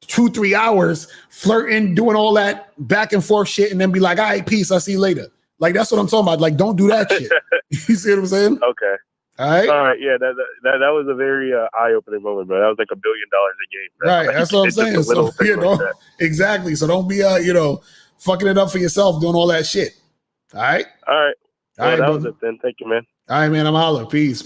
2-3 hours flirting, doing all that back and forth shit, and then be like, "All right, peace, I'll see you later." Like, that's what I'm talking about. Like, don't do that shit. You see what I'm saying? Okay. All right. Yeah, that was a very eye-opening moment, bro. That was like $1 billion a game. Right. Like, that's what I'm saying. So, like exactly. So don't be fucking it up for yourself doing all that shit. All right. All right. All right. That was it then. Thank you, man. All right, man. I'm holler. Peace.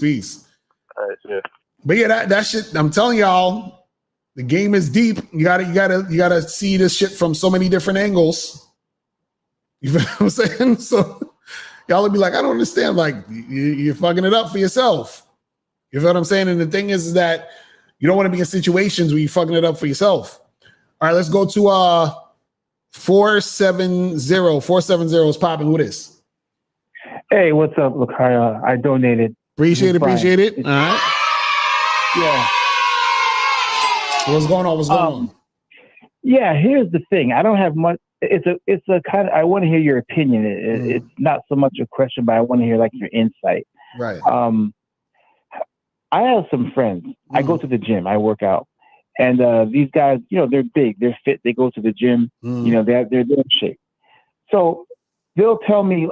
All right. Yeah. But yeah, that shit. I'm telling y'all, the game is deep. You gotta see this shit from so many different angles. You feel what I'm saying? So. Y'all will be like, I don't understand. Like, you're fucking it up for yourself. You feel what I'm saying? And the thing is that you don't want to be in situations where you're fucking it up for yourself. All right, let's go to 470. 470 is popping. Who this? Hey, what's up? Look, I donated. Appreciate it. All right. Yeah. What's going on? Yeah, here's the thing. I don't have much. It's a kind of, I want to hear your opinion. It's not so much a question, but I want to hear like your insight. Right. I have some friends. I go to the gym. I work out, and these guys, they're big, they're fit. They go to the gym. They're in shape. So they'll tell me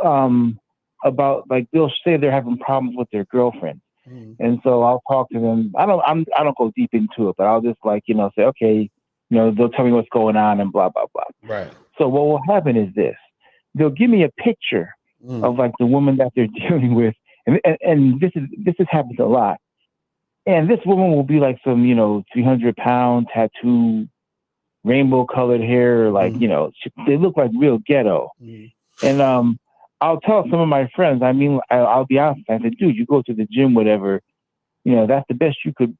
about, like, they'll say they're having problems with their girlfriend, and so I'll talk to them. I don't go deep into it, but I'll just say, okay, they'll tell me what's going on and blah blah blah. Right. So what will happen is this: they'll give me a picture of like the woman that they're dealing with, and this has happened a lot. And this woman will be like some 300-pound tattoo rainbow colored hair, like, you know, they look like real ghetto. And I'll tell some of my friends, I mean, I'll be honest, I said, dude, you go to the gym, whatever, you know, that's the best you could,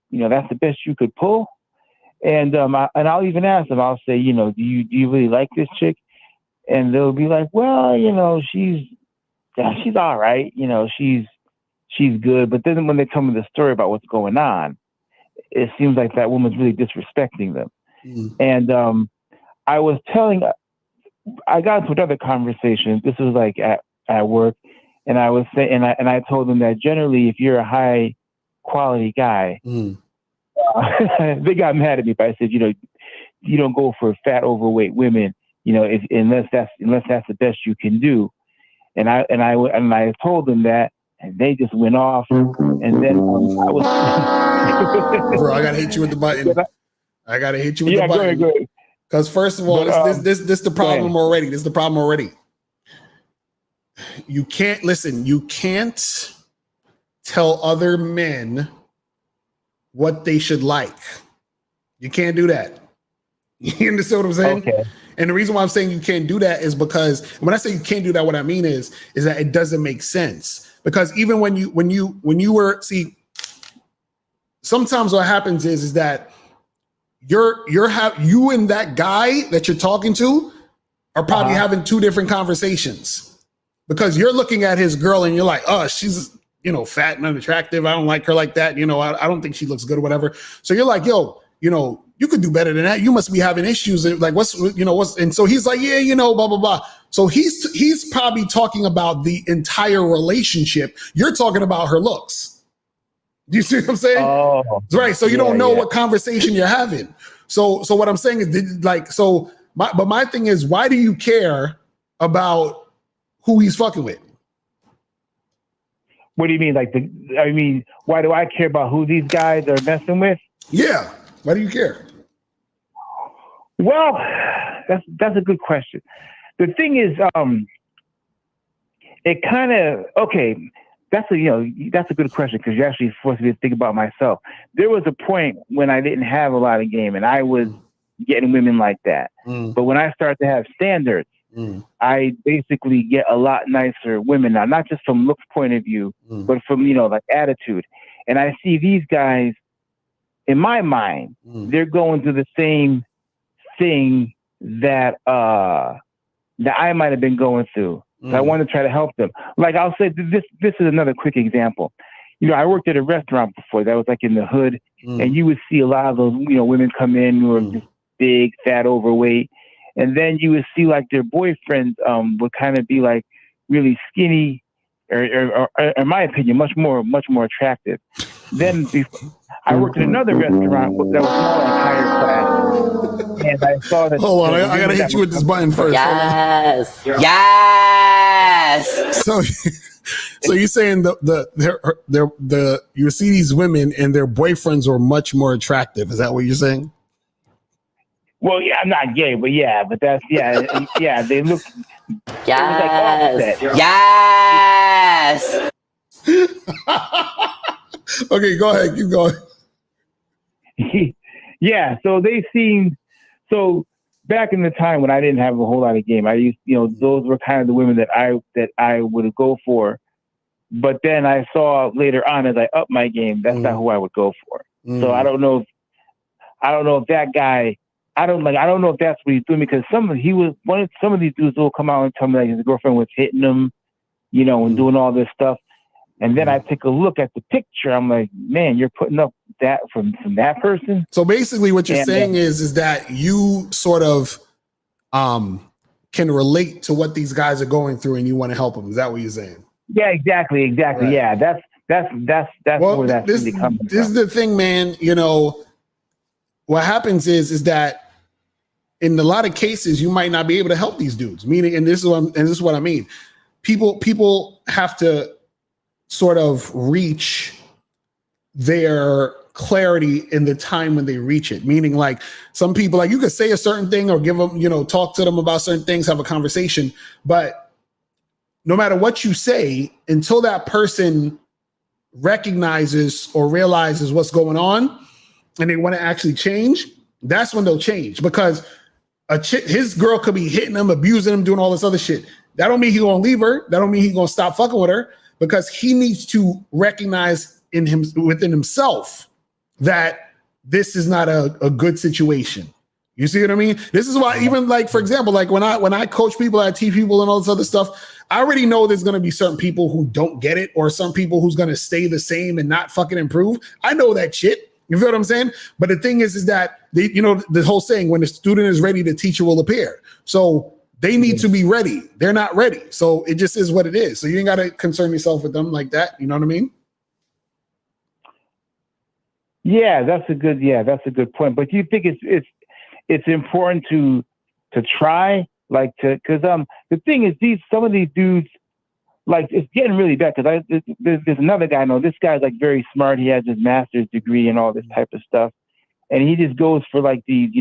pull. And I'll even ask them, I'll say, you know, do you really like this chick? And they'll be like, well, you know, she's all right. You know, she's good. But then when they tell me the story about what's going on, it seems like that woman's really disrespecting them. And I got into another conversation. This was like at work, and I was saying, and I told them that generally, if you're a high quality guy, they got mad at me. But I said, you know, you don't go for fat, overweight women, you know, unless that's the best you can do. And I told them that, and they just went off. And then I was, bro, I gotta hit you with the button. I gotta hit you with the button. Go ahead. Because first of all, this the problem already. This is the problem already. You can't listen. You can't tell other men what they should like. You can't do that. You understand what I'm saying? Okay. And the reason why I'm saying you can't do that is because when I say you can't do that, what I mean is that it doesn't make sense. Because even when you were sometimes what happens is that you and that guy that you're talking to are probably having two different conversations, because you're looking at his girl and you're like, oh, she's, you know, fat and unattractive. I don't like her like that. You know, I don't think she looks good or whatever. So you're like, yo, you know, you could do better than that. You must be having issues. Like, and so he's like, yeah, you know, blah, blah, blah. So he's probably talking about the entire relationship. You're talking about her looks. Do you see what I'm saying? Oh, right. So you don't know what conversation you're having. So what I'm saying is, like, but my thing is, why do you care about who he's fucking with? What do you mean? Why do I care about who these guys are messing with? Yeah. Why do you care? Well, that's a good question. The thing is, it kind of, okay, that's a good question, because you're actually forced me to think about myself. There was a point when I didn't have a lot of game and I was getting women like that. But when I started to have standards, I basically get a lot nicer women now, not just from looks point of view, but from, you know, like attitude. And I see these guys, in my mind, they're going through the same thing that I might have been going through. So I want to try to help them. Like, I'll say this is another quick example. You know, I worked at a restaurant before that was like in the hood, and you would see a lot of those, you know, women come in who are just big, fat, overweight, and then you would see like their boyfriends would kind of be like really skinny, or in my opinion, much more attractive. Then I worked at another restaurant that was more like higher class, and I saw that. Hold on, I gotta hit you with this button first. Yes. So you're saying you see these women and their boyfriends are much more attractive? Is that what you're saying? Well, yeah, I'm not gay, but that's they look. Yes. Like yes. Okay, go ahead. Keep going. Yeah, so back in the time when I didn't have a whole lot of game, I used, you know, those were kind of the women that I would go for. But then I saw later on, as I upped my game, that's not who I would go for. So I don't know if that guy, I don't know if that's what he's doing, because some of these dudes will come out and tell me like his girlfriend was hitting him, you know, and doing all this stuff. And then I take a look at the picture. I'm like, man, you're putting up that from that person. So basically what you're saying is that you sort of can relate to what these guys are going through and you want to help them. Is that what you're saying? Yeah, exactly. Right. Yeah, that's where that's really coming from. This is the thing, man. You know, what happens is that in a lot of cases you might not be able to help these dudes. Meaning, and this is what I mean. People have to sort of reach their clarity in the time when they reach it. Meaning, like, some people, like, you could say a certain thing or give them, you know, talk to them about certain things, have a conversation, but no matter what you say, until that person recognizes or realizes what's going on and they want to actually change, that's when they'll change, because his girl could be hitting him, abusing him, doing all this other shit. That don't mean he gonna leave her. That don't mean he gonna stop fucking with her, because he needs to recognize within himself that this is not a good situation. You see what I mean? This is why, even like, for example, like when I coach people, I teach people and all this other stuff, I already know there's going to be certain people who don't get it, or some people who's going to stay the same and not fucking improve. I know that shit. You feel what I'm saying? But the thing is that the whole saying, when the student is ready, the teacher will appear. So they need to be ready. They're not ready. So it just is what it is. So you ain't got to concern yourself with them like that. You know what I mean? Yeah, that's a good point. But do you think it's important to try, like, because the thing is, some of these dudes, like, it's getting really bad, because there's another guy I know. This guy's like very smart. He has his master's degree and all this type of stuff, and he just goes for like these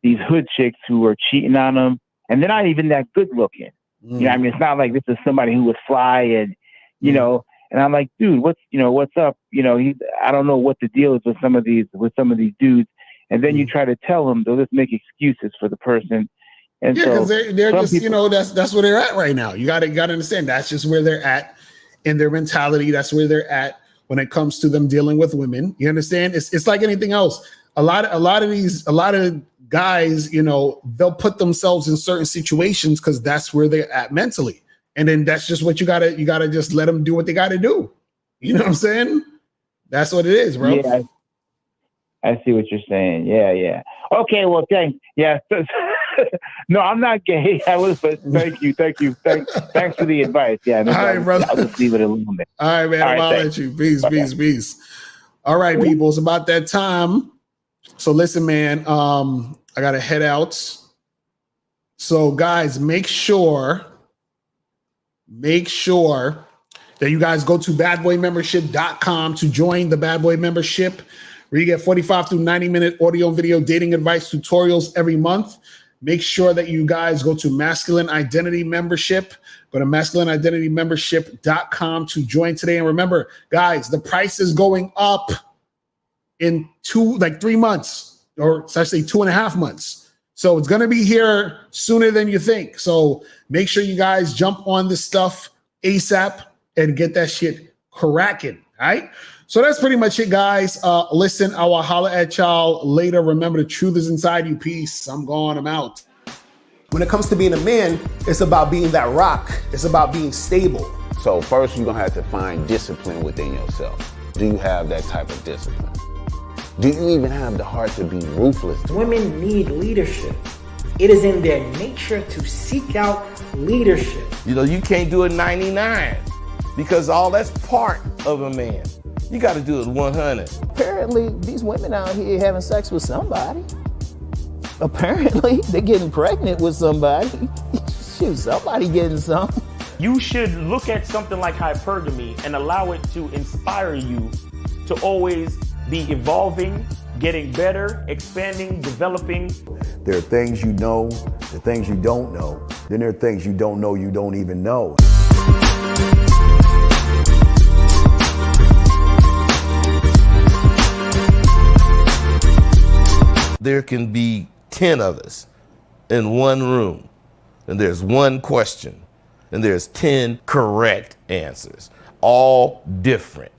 hood chicks who are cheating on him, and they're not even that good looking. You know what I mean? It's not like this is somebody who would fly and and I'm like, dude, what's up? I don't know what the deal is with some of these dudes. And then you try to tell them, they'll just make excuses for the person. And because they're just people, that's where they're at right now. You gotta understand, that's just where they're at in their mentality. That's where they're at when it comes to them dealing with women. You understand? It's like anything else. A lot of guys, they'll put themselves in certain situations because that's where they're at mentally. And then that's just what you gotta just let them do what they gotta do. You know what I'm saying? That's what it is, bro. Yeah, I see what you're saying. Yeah. Okay, well, thanks. Yeah. No, I'm not gay. But thank you. Thanks for the advice. Yeah. All right, brother. I'll just leave it alone. All right, man. I'll let you. Peace. All right, people. It's about that time. So listen, man. I gotta head out. So, guys, make sure that you guys go to badboymembership.com to join the Bad Boy membership, where you get 45 through 90-minute audio and video dating advice tutorials every month. Make sure that you guys go to Masculine Identity Membership. Go to masculineidentitymembership.com to join today. And remember, guys, the price is going up in 3 months, or it's actually 2.5 months. So it's going to be here sooner than you think. So make sure you guys jump on this stuff ASAP and get that shit cracking. All right. So that's pretty much it, guys. Listen, I will holler at y'all later. Remember, the truth is inside you. Peace. I'm gone. I'm out. When it comes to being a man, it's about being that rock. It's about being stable. So first, you're going to have to find discipline within yourself. Do you have that type of discipline? Do you even have the heart to be ruthless? Women need leadership. It is in their nature to seek out leadership. You can't do it 99 because all that's part of a man. You got to do it 100. Apparently, these women out here having sex with somebody. Apparently, they're getting pregnant with somebody. Shoot, somebody getting some. You should look at something like hypergamy and allow it to inspire you to always be evolving, getting better, expanding, developing. There are things you know, the things you don't know. Then there are things you don't know you don't even know. There can be 10 of us in one room, and there's one question, and there's 10 correct answers, all different.